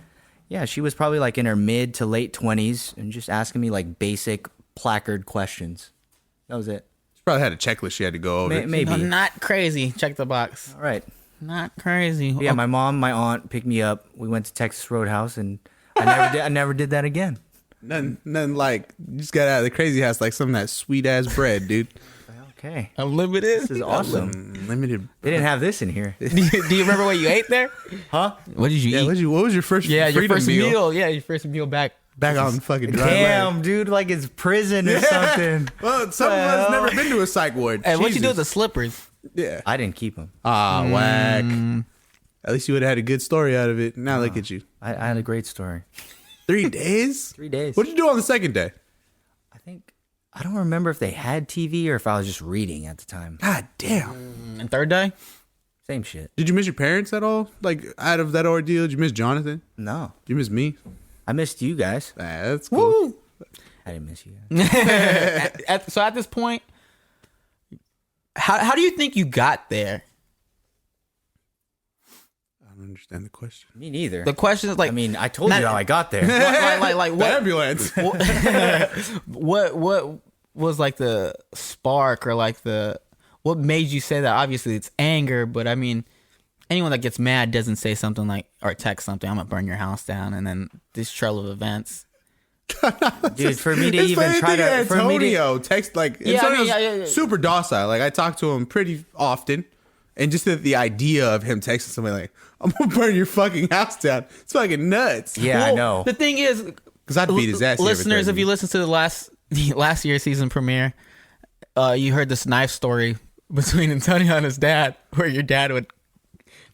yeah, she was probably like in her mid to late 20s and just asking me like basic placard questions. That was it. She probably had a checklist she had to go over. Maybe. No, not crazy. Check the box. All right. Not crazy. Yeah, my mom, my aunt picked me up. We went to Texas Roadhouse and I never did that again. Nothing like you just got out of the crazy house like some of that sweet ass bread, dude. Okay. Unlimited. This is awesome. Limited. They didn't have this in here. do you remember what you ate there? Huh? What did you Yeah, eat? what was your first? Yeah, your freedom first meal. Yeah, your first meal back. Back on fucking dry Damn, land. dude, like it's prison or something. Well, some of us never been to a psych ward. Hey, what'd you do with Jesus. the slippers? Yeah. I didn't keep them. Ah, whack. At least you would have had a good story out of it. Now look at you. I had a great story. 3 days? 3 days. What'd you do on the second day? I don't remember if they had TV or if I was just reading at the time. God damn. And third day? Same shit. Did you miss your parents at all? Like out of that ordeal? Did you miss Jonathan? No. Did you miss me? I missed you guys. Ah, that's cool. I didn't miss you guys. So at this point, how do you think you got there? I don't understand the question. Me neither. The question is like, I mean, I told not- you how I got there. like The what? ambulance. What was like the spark or like what made you say that? Obviously it's anger, but I mean, anyone that gets mad doesn't say something like, or text something, "I'm gonna burn your house down," and then this trail of events. Dude, for me to It's even funny try thing, to... For me to, Antonio text like Yeah, I mean, Antonio's yeah. super docile. Like I talk to him pretty often, and just the idea of him texting somebody like, "I'm gonna burn your fucking house down," it's fucking nuts. yeah, I know. The thing is, Because I'd beat his ass. every listeners, if Thursday. you listen to the last year's season premiere, you heard this knife story between Antonio and his dad, where your dad would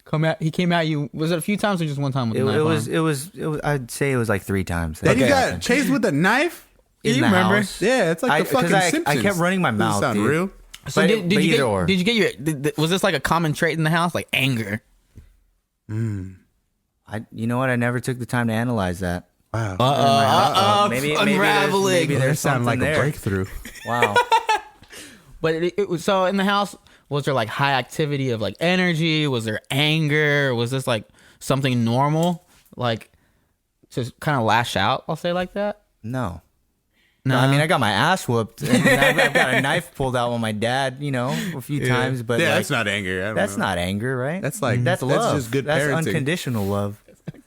come at. He came at you. Was it a few times or just one time with It, the knife? it was. I'd say it was like 3 times. Then he Okay. got chased with a knife. in you the remember? house. Yeah, it's like the fucking 'cause I Simpsons. kept running my Doesn't mouth, sound dude. real. So But- did but you either get? or. Did you get your? Was this like a common trait in the house, like anger? You know what? I never took the time to analyze that. Wow. Maybe unraveling. Maybe That there's sounded something like there. a breakthrough. Wow. But it was so in the house. Was there like high activity of like energy? Was there anger? Was this like something normal, like to kind of lash out? I'll say like that. No. No, I mean, I got my ass whooped. And I've got a knife pulled out on my dad, a few times. But yeah, like, that's not anger. I don't that's know. not anger, right? That's like that's that's love. just good That's parenting. unconditional love.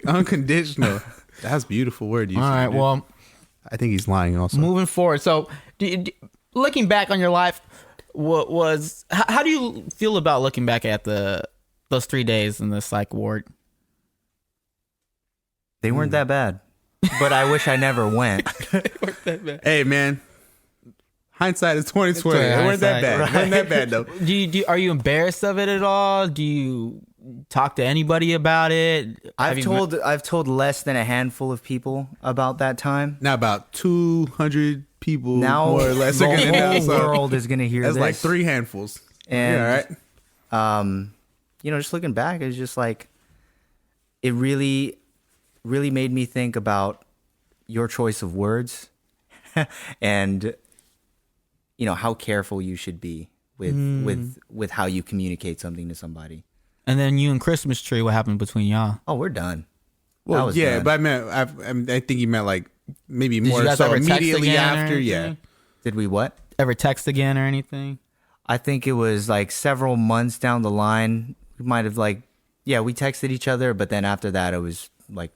Unconditional. That's a beautiful word. You all right. dude. Well, I think he's lying. Also, moving forward. So, looking back on your life, how do you feel about looking back at those 3 days in the psych ward? They weren't that bad, but I wish I never went. hey man, hindsight is 2020. They weren't that bad. Hindsight, Weren't that bad though. Are you embarrassed of it at all? Do you talk to anybody about it? I've told less than a handful of people about that time. Now about 200 people, Now more or less, the are gonna know. whole So world is gonna hear that's this. like 3 handfuls. And yeah, all right. just looking back, it's just like it really made me think about your choice of words and how careful you should be with how you communicate something to somebody. And then you and Christmas Tree, what happened between y'all? Oh, we're done. That Well, was yeah, done. but I think you meant like maybe Did more you guys so ever text immediately again or after. Yeah, anything? Did we what? Ever text again or anything? I think it was like several months down the line. We might have we texted each other, but then after that, it was like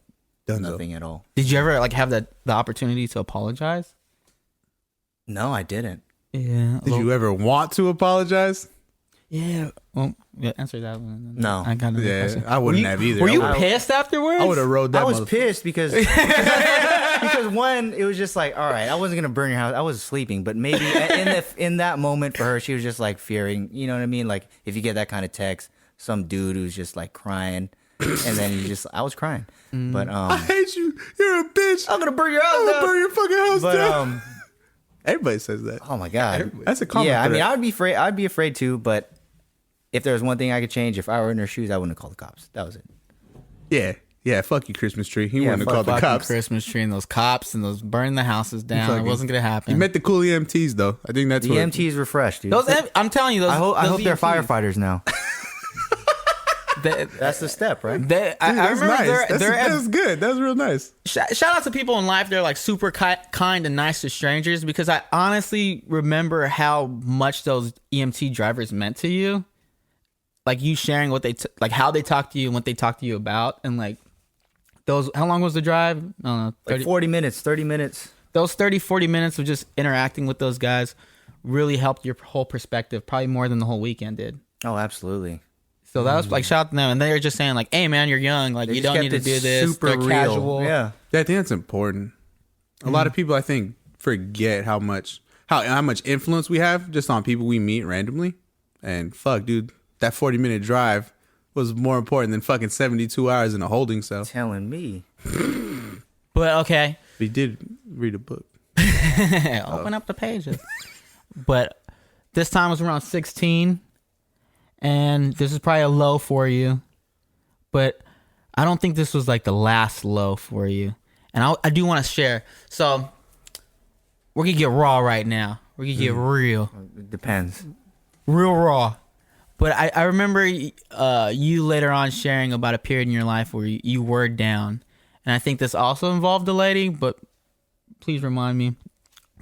nothing at all. Did you ever like have the opportunity to apologize? No, I didn't. Yeah. Did you ever want to apologize? Yeah. Well, answer that one. No. I got another question. I wouldn't have either. Were you pissed afterwards? I would have rode that. I was pissed because because one, it was just like, all right, I wasn't gonna burn your house. I was sleeping, but maybe in that moment for her, she was just like fearing. You know what I mean? Like if you get that kind of text, some dude who's just like crying, and then I was crying. But I hate you. You're a bitch. I'm gonna burn your house I'm down. gonna burn your fucking house But down. Everybody says that. oh my god, That's a common yeah. I mean, threat. I'd be afraid too. But if there was one thing I could change, if I were in her shoes, I wouldn't have called the cops. That was it. Yeah. Fuck you, Christmas tree. He Yeah, wouldn't have called the Fucking cops. Christmas tree and those cops and those burning the houses down. It Fucking- wasn't gonna happen. You met the cool EMTs though. I think that's The what. EMTs were fresh, dude. I'm telling you, those. I hope they're EMTs, firefighters now. They, That's the step, right? I Dude, remember nice. they're That's good. That's real nice. shout out to people in life. They're like super kind and nice to strangers because I honestly remember how much those EMT drivers meant to you. Like you sharing what like how they talk to you and what they talk to you about, and like those. How long was the drive? I don't know. 30, Like 40 minutes, 30 minutes. those 30, 40 minutes of just interacting with those guys really helped your whole perspective, probably more than the whole weekend did. Oh, absolutely. So that was like shout out to them, and they're just saying like, "Hey man, you're young. Like They you just don't kept need to it do this. super They're real. casual." Yeah. I think that's important. A lot of people, I think, forget how much influence we have just on people we meet randomly. And fuck, dude, that 40-minute drive was more important than fucking 72 hours in a holding cell. Telling me. But okay, We did read a book. open up the pages. But this time was around 16, and this is probably a low for you. But I don't think this was like the last low for you. And I do want to share. So we're gonna get raw right now. We're gonna get real. It depends. Real raw. But I remember you later on sharing about a period in your life where you were down. And I think this also involved a lady, but please remind me.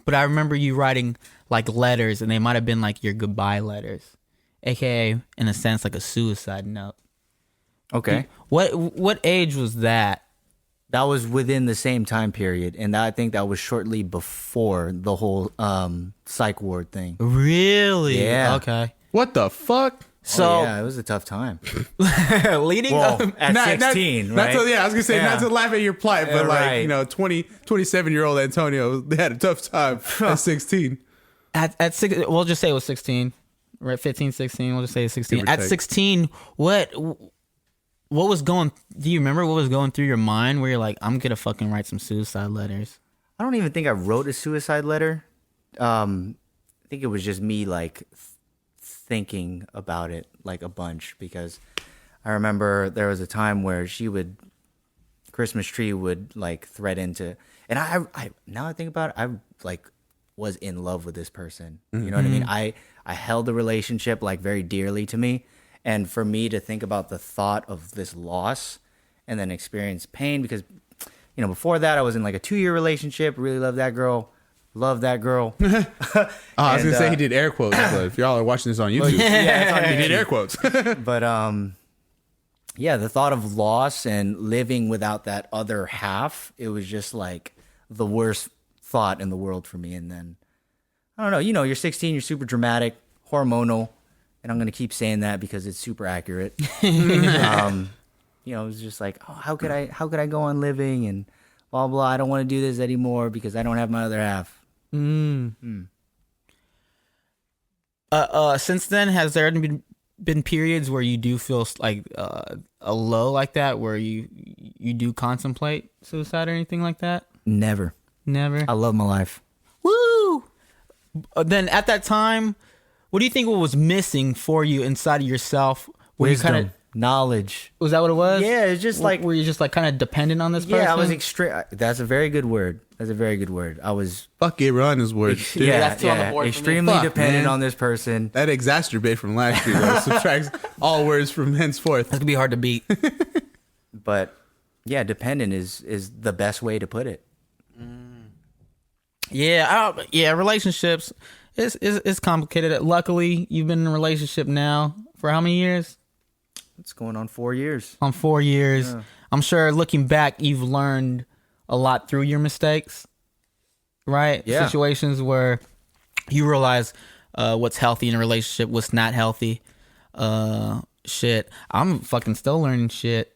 But I remember you writing like letters, and they might have been like your goodbye letters, aka in a sense like a suicide note. Okay. What age was that? That was within the same time period. And I think that was shortly before the whole psych ward thing. Really? Yeah. Okay. What the fuck? So yeah, it was a tough time. leading up, At Not- 16, not right? to, yeah, I was gonna say not to laugh at your plight, but Right. like 27-year-old Antonio, they had a tough time at 16. at six, we'll just say it was 16, right? 15, 16. We'll just say 16. Give or At take. 16, what was going? Do you remember what was going through your mind where you're like, I'm gonna fucking write some suicide letters? I don't even think I wrote a suicide letter. I think it was just me like thinking about it like a bunch, because I remember there was a time where Christmas tree would like threaten to, and I now I think about it, I like was in love with this person. You know what I mean? I held the relationship like very dearly to me, and for me to think about the thought of this loss and then experience pain, because before that I was in like a 2-year relationship, really loved that girl. Oh, I was gonna say he did air quotes, but if y'all are watching this on YouTube, he did air quotes. But yeah, the thought of loss and living without that other half, it was just like the worst thought in the world for me. And then I don't know, you're 16, you're super dramatic, hormonal, and I'm gonna keep saying that because it's super accurate. It was just like, oh, how could I go on living and blah blah. I don't want to do this anymore because I don't have my other half. Since then, has there been periods where you do feel like a low like that, where you do contemplate suicide or anything like that? Never. I love my life. Woo! Then at that time, what do you think was missing for you inside of yourself? Where Wisdom, you kind of knowledge. was that what it was? Yeah, it's just like were you just like kind of dependent on this person? yeah, I was extreme. That's a very good word. I was Fuck it, run his words. Dude, that's two on the board for me. extremely Fuck, dependent man. on this person. that exacerbate from last year though. Subtracts all words from henceforth. That's gonna be hard to beat. But yeah, dependent is the best way to put it. Yeah, relationships. it's complicated. Luckily, you've been in a relationship now for how many years? It's going on 4 years. On 4 years. Yeah. I'm sure looking back, you've learned a lot through your mistakes, right? Yeah. Situations where you realize what's healthy in a relationship, what's not healthy. Shit. I'm fucking still learning shit.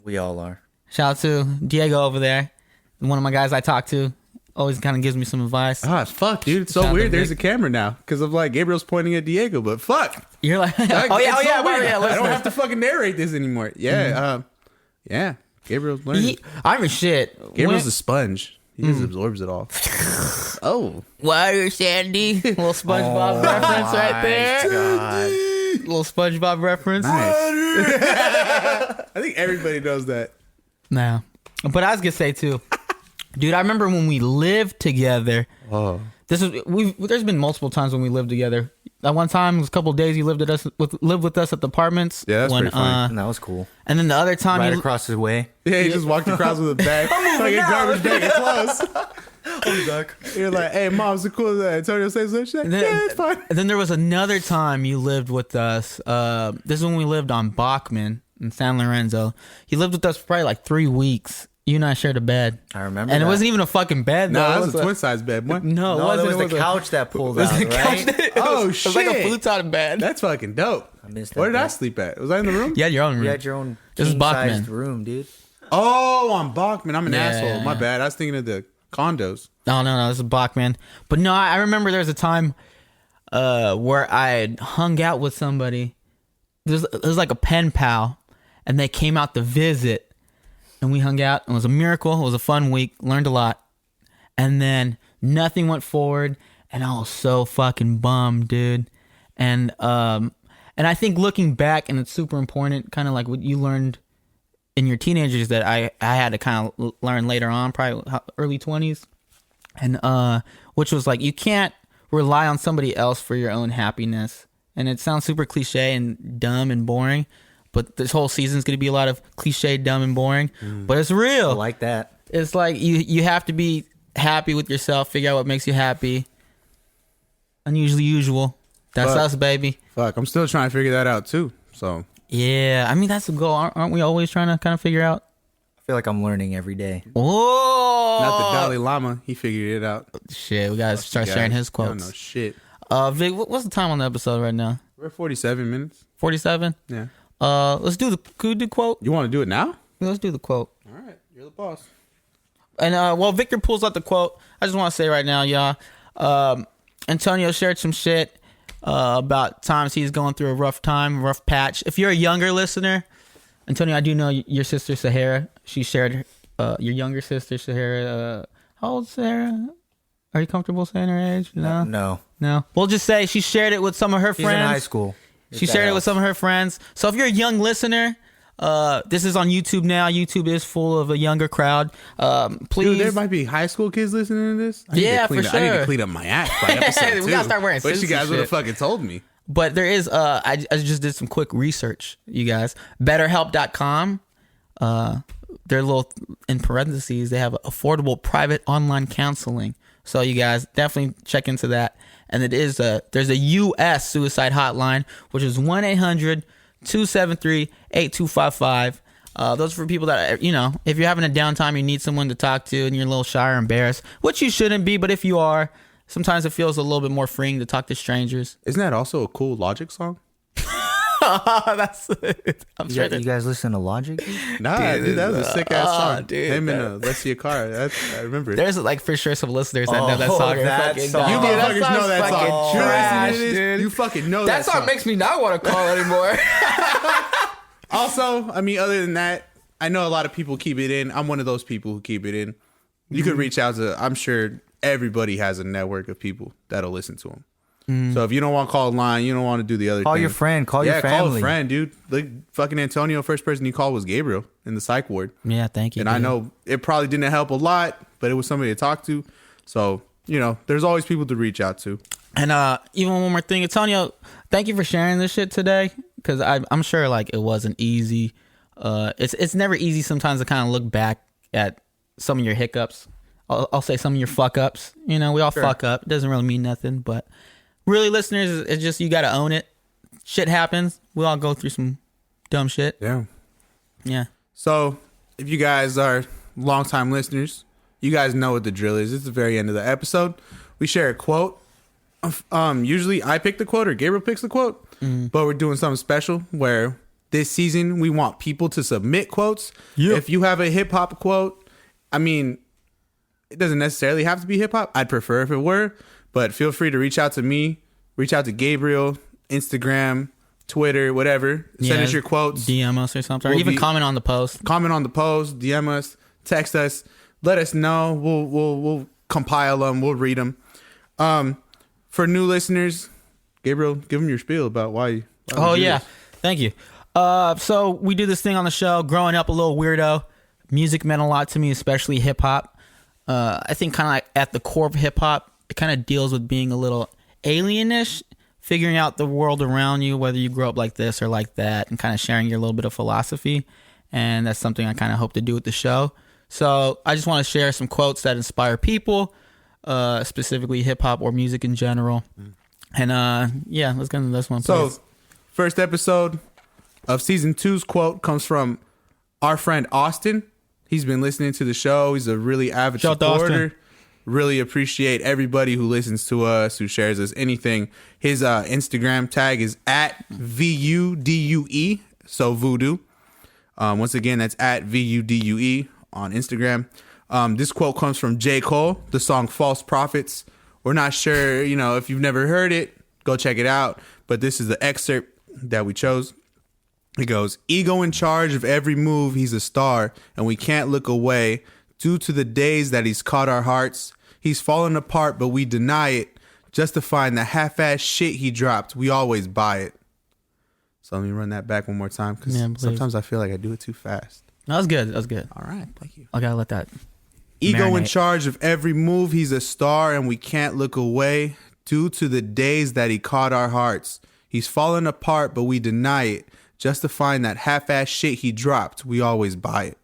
We all are. Shout out to Diego over there. One of my guys I talk to always kind of gives me some advice. Ah, fuck, dude. It's so Shout out weird. to There's Vic. a camera now because of like Gabriel's pointing at Diego, but fuck. You're like, oh yeah, It's oh so yeah, weird. yeah. I don't Listeners. have to fucking narrate this anymore. Yeah, yeah. Gabriel's learning. I mean, shit. Gabriel's When- a sponge. He just absorbs it all. Oh, Water, Sandy. Little SpongeBob reference right there. God. Little SpongeBob reference. nice. I think everybody knows that. No. But I was gonna say too, dude, I remember when we lived together. Oh, There's been multiple times when we lived together. That one time, it was a couple of days you lived with us at the apartments. Yeah, that's pretty funny. And that was cool. And then the other time, Right you, across the way. yeah. He just walked across with a bag, like a garbage bag of clothes. I'll be back. You're like, hey, mom, is it cool that Antonio says that shit? and then, Yeah, it's fine. and then there was another time you lived with us. This is when we lived on Bachman in San Lorenzo. You lived with us for probably like 3 weeks. You and I shared a bed. I remember And that. it wasn't even a fucking bed. No, though. that It was a twin size bed. What? No, it No, wasn't. that It was the a- couch that pulled it was out, the right? couch that- Oh, It was like a shit. futon bed. That's fucking dope. I missed that. Where did I bed. sleep at? Was I in the room? You had your own room. You had your own This is king-sized Bachman. room, dude. Oh, on Bachman. I'm an Yeah. asshole. My bad. I was thinking of the condos. No, this is Bachman. But no, I remember there was a time where I had hung out with somebody. It was like a pen pal, and they came out to visit, and we hung out. It was a miracle. It was a fun week. Learned a lot. And then nothing went forward, and I was so fucking bummed, dude. And I think looking back, and it's super important, kind of like what you learned in your teenagers that I had to kind of learn later on, probably early 20s. And which was like, you can't rely on somebody else for your own happiness. And it sounds super cliche and dumb and boring, but this whole season's gonna be a lot of cliche, dumb, and boring. But it's real. I like that. It's like you have to be happy with yourself, figure out what makes you happy. Unusually usual. That's Fuck. us, baby. Fuck, I'm still trying to figure that out too. So Yeah, I mean that's the goal. Aren't we always trying to kind of figure out? I feel like I'm learning every day. Oh, not the Dalai Lama, he figured it out. Shit, we gotta start Guys, sharing his I don't quotes. know shit. Vic, what's the time on the episode right now? We're at 47 minutes. 47. Yeah. Let's do could we do quote? You want to do it now? Let's do the quote. All right, you're the boss. And while Victor pulls out the quote, I just want to say right now, y'all, Antonio shared some shit about times he's going through a rough time, rough patch. If you're a younger listener, Antonio, I do know your sister Sahara. She shared your younger sister Sahara. How old is Sahara? Are you comfortable saying her age? No. We'll just say she shared it with some of her She's friends. in high school. She shared it with some of her friends. So if you're a young listener, this is on YouTube now. YouTube is full of a younger crowd. Please. Dude, there might be high school kids listening to this. I need to Yeah, clean for up- I need to sure. clean up my act by episode We 2. gotta start wearing But suits you guys and would have shit. fucking told me. But there is, I just did some quick research, you guys. BetterHelp.com. They're little, in parentheses, they have affordable private online counseling. So you guys definitely check into that. And it is there's a U.S. suicide hotline, which is 1-800-273-8255. Those are for people that, if you're having a downtime, you need someone to talk to and you're a little shy or embarrassed, which you shouldn't be. But if you are, sometimes it feels a little bit more freeing to talk to strangers. Isn't that also a cool Logic song? That's I'm sure You guys listen to Logic? Nah, dude, that was a sick ass song. dude, Him and Let's See a Car. I remember it. there's like for sure some listeners that know that Oh, song. that Fucking song. You dog. motherfuckers That know that song's song. fucking You're trash, listening to this, dude. you fucking know That song makes me not want to call anymore. Also, I mean, other than that, I know a lot of people keep it in. I'm one of those people who keep it in. You could reach out to, I'm sure everybody has a network of people that'll listen to them. So if you don't want to call a line, you don't want to do the other Call thing. your friend. Call your Call a family. friend, dude. Like fucking Antonio, first person he called was Gabriel in the psych ward. Yeah, thank you. And I know it probably didn't help a lot, but it was somebody to talk to. So, there's always people to reach out to. And even one more thing, Antonio, thank you for sharing this shit today, because I'm sure like it wasn't easy. It's never easy sometimes to kind of look back at some of your hiccups I'll say some of your fuck ups. You know, we all fuck up. It doesn't really mean nothing, but really, listeners, it's just you got to own it. Shit happens. We all go through some dumb shit. Yeah. Yeah. So if you guys are longtime listeners, you guys know what the drill is. It's the very end of the episode. We share a quote. Usually I pick the quote or Gabriel picks the quote, but we're doing something special where this season we want people to submit quotes. Yep. If you have a hip hop quote, I mean, it doesn't necessarily have to be hip hop. I'd prefer if it were, but feel free to reach out to me, reach out to Gabriel, Instagram, Twitter, whatever. Send us your quotes. DM us or something. Or even comment on the post. Comment on the post, DM us, text us, let us know. We'll compile them. We'll read them. For new listeners, Gabriel, give them your spiel about why Oh yeah, thank you. So we do this thing on the show. Growing up a little weirdo, music meant a lot to me, especially hip hop. I think kind of like at the core of hip hop, it kind of deals with being a little alienish, figuring out the world around you, whether you grow up like this or like that, and kind of sharing your little bit of philosophy. And that's something I kind of hope to do with the show. So I just want to share some quotes that inspire people, specifically hip hop or music in general. And yeah, let's get into this one. So, please. First episode of season 2's quote comes from our friend Austin. He's been listening to the show. He's a really avid Shout out to supporter. Austin. Really appreciate everybody who listens to us, who shares us, anything. His Instagram tag is at VUDUE, so voodoo. Once again, that's at VUDUE on Instagram. This quote comes from J. Cole, the song False Prophets. We're not sure, if you've never heard it, go check it out. But this is the excerpt that we chose. It goes, ego in charge of every move, he's a star, and we can't look away due to the days that he's caught our hearts. He's fallen apart, but we deny it. Justifying the half-ass shit he dropped, we always buy it. So let me run that back one more time, because sometimes I feel like I do it too fast. That was good. That was good. All right, thank you. I gotta let that Ego in marinate. charge of every move, he's a star, and we can't look away due to the days that he caught our hearts. He's fallen apart, but we deny it. Justifying that half-ass shit he dropped, we always buy it.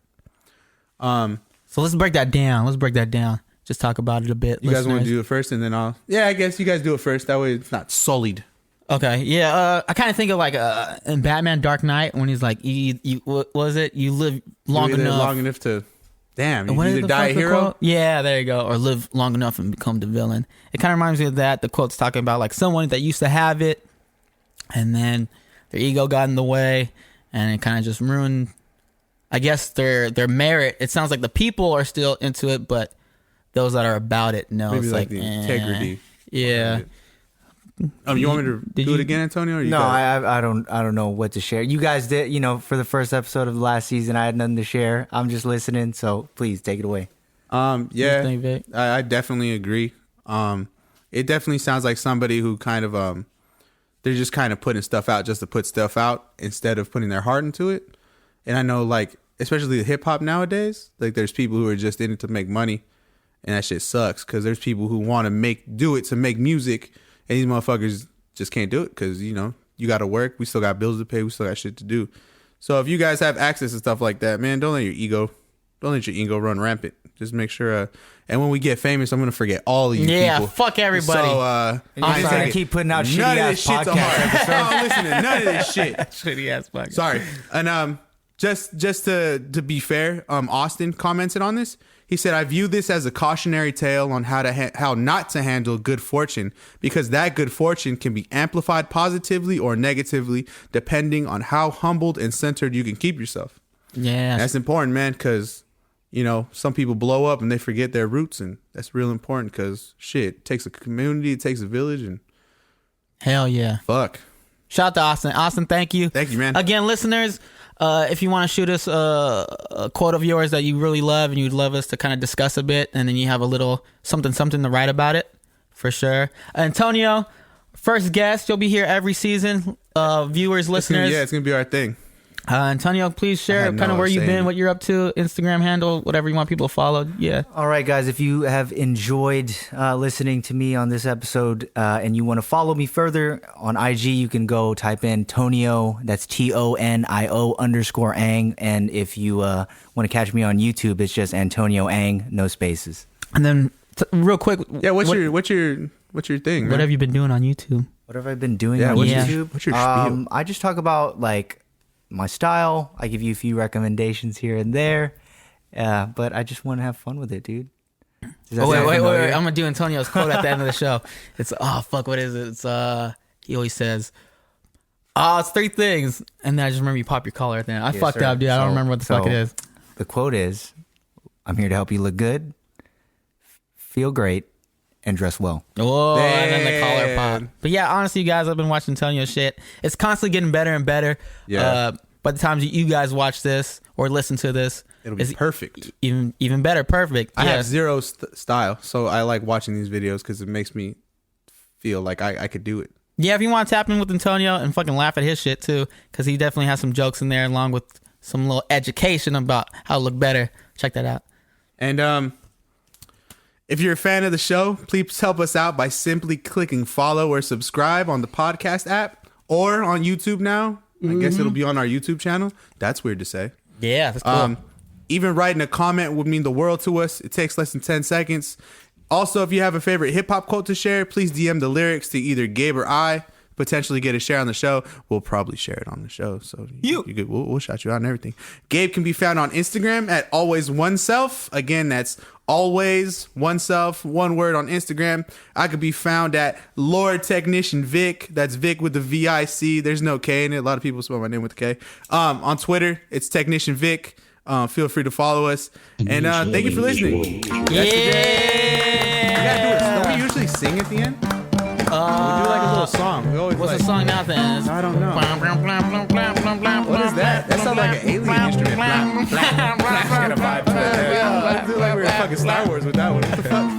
So let's break that down. Just talk about it a bit. You guys want to do it first, and then I'll... Yeah, I guess you guys do it first. That way it's not sullied. Okay, yeah. I kind of think of like in Batman Dark Knight when he's like, what was it? You live long enough to... Damn, What you is either the die a fuck the hero... quote? Yeah, there you go. Or live long enough and become the villain. It kind of reminds me of that. The quote's talking about like someone that used to have it, and then their ego got in the way, and it kind of just ruined, I guess, their merit. It sounds like the people are still into it, but those that are about it know. Maybe it's like the integrity. Yeah. You want me to do it again, Antonio? Or you No, got it? I don't know what to share. You guys did, for the first episode of the last season, I had nothing to share. I'm just listening, so please take it away. Yeah, think, Vic? I definitely agree. It definitely sounds like somebody who kind of they're just kind of putting stuff out just to put stuff out instead of putting their heart into it. And I know, like, especially the hip hop nowadays, like there's people who are just in it to make money, and that shit sucks because there's people who want to do it to make music, and these motherfuckers just can't do it because you got to work. We still got bills to pay. We still got shit to do. So if you guys have access to stuff like that, man, don't let your ego run rampant. Just make sure. And when we get famous, I'm gonna forget all of you people. Fuck everybody. So I'm just gonna keep putting out shitty none of ass this shit's a podcast heart. episodes. I'm listening to none of this shit. Shitty ass fuck. Sorry. And just to be fair, Austin commented on this. He said, "I view this as a cautionary tale on how not to handle good fortune, because that good fortune can be amplified positively or negatively depending on how humbled and centered you can keep yourself." Yeah. That's important, man, because some people blow up and they forget their roots, and that's real important because shit, it takes a community, it takes a village, and Hell yeah. fuck. Shout out to Austin. Austin, thank you. Thank you, man. Again, listeners, if you want to shoot us a quote of yours that you really love and you'd love us to kind of discuss a bit, and then you have a little something to write about it, for sure. Antonio, first guest, you'll be here every season. Viewers, listeners. It's gonna be our thing. Antonio, please share had kind of no where you've saying been, it. what you're up to, Instagram handle, whatever you want people to follow. Yeah. All right, guys, if you have enjoyed listening to me on this episode and you want to follow me further on IG, you can go type in Tonio, that's TONIO_ang. And if you want to catch me on YouTube, it's just Antonio Ang, no spaces. And then real quick, Yeah, what's your thing? what man? have you been doing on YouTube? What have I been doing Yeah, on what's Yeah. your, YouTube? what's your spiel? I just talk about like my style. I give you a few recommendations here and there. But I just want to have fun with it, dude. Does that Oh, sound wait. familiar? I'm gonna do Antonio's quote at the end of the show. It's what is it? It's he always says, it's 3 things, and then I just remember you pop your collar at the end. I Yes, fucked sir. up, dude. I don't remember what the fuck it is. The quote is, "I'm here to help you look good, feel great, and dress well." Oh, and then the collar Damn. pop. But yeah, honestly, you guys, I've been watching Antonio's shit. It's constantly getting better and better. Yeah. By the time you guys watch this or listen to this, It'll be it's perfect. even better. Perfect. I Yeah. have zero style, so I like watching these videos because it makes me feel like I could do it. Yeah, if you want to tap in with Antonio and fucking laugh at his shit too, because he definitely has some jokes in there along with some little education about how to look better. Check that out. And if you're a fan of the show, please help us out by simply clicking follow or subscribe on the podcast app or on YouTube now. I guess it'll be on our YouTube channel. That's weird to say. Yeah, that's cool. Even writing a comment would mean the world to us. It takes less than 10 seconds. Also, if you have a favorite hip-hop quote to share, please DM the lyrics to either Gabe or I. Potentially get a share on the show. We'll probably share it on the show. So we'll shout you out and everything. Gabe can be found on Instagram at alwaysoneself. Again, that's always oneself, one word on Instagram. I could be found at Lord Technician Vic. That's Vic with the VIC. There's no K in it. A lot of people spell my name with the K. On Twitter, it's Technician Vic. Feel free to follow us. And thank you for listening. Yeah. Don't we usually sing at the end? We do like a little song. We always What's like, the song now then? I don't know. What is that? That sounds like an alien instrument. Blah, blah, blah, blah, blah, blah. Let's do like we were fucking Star Wars with that one. What the fuck?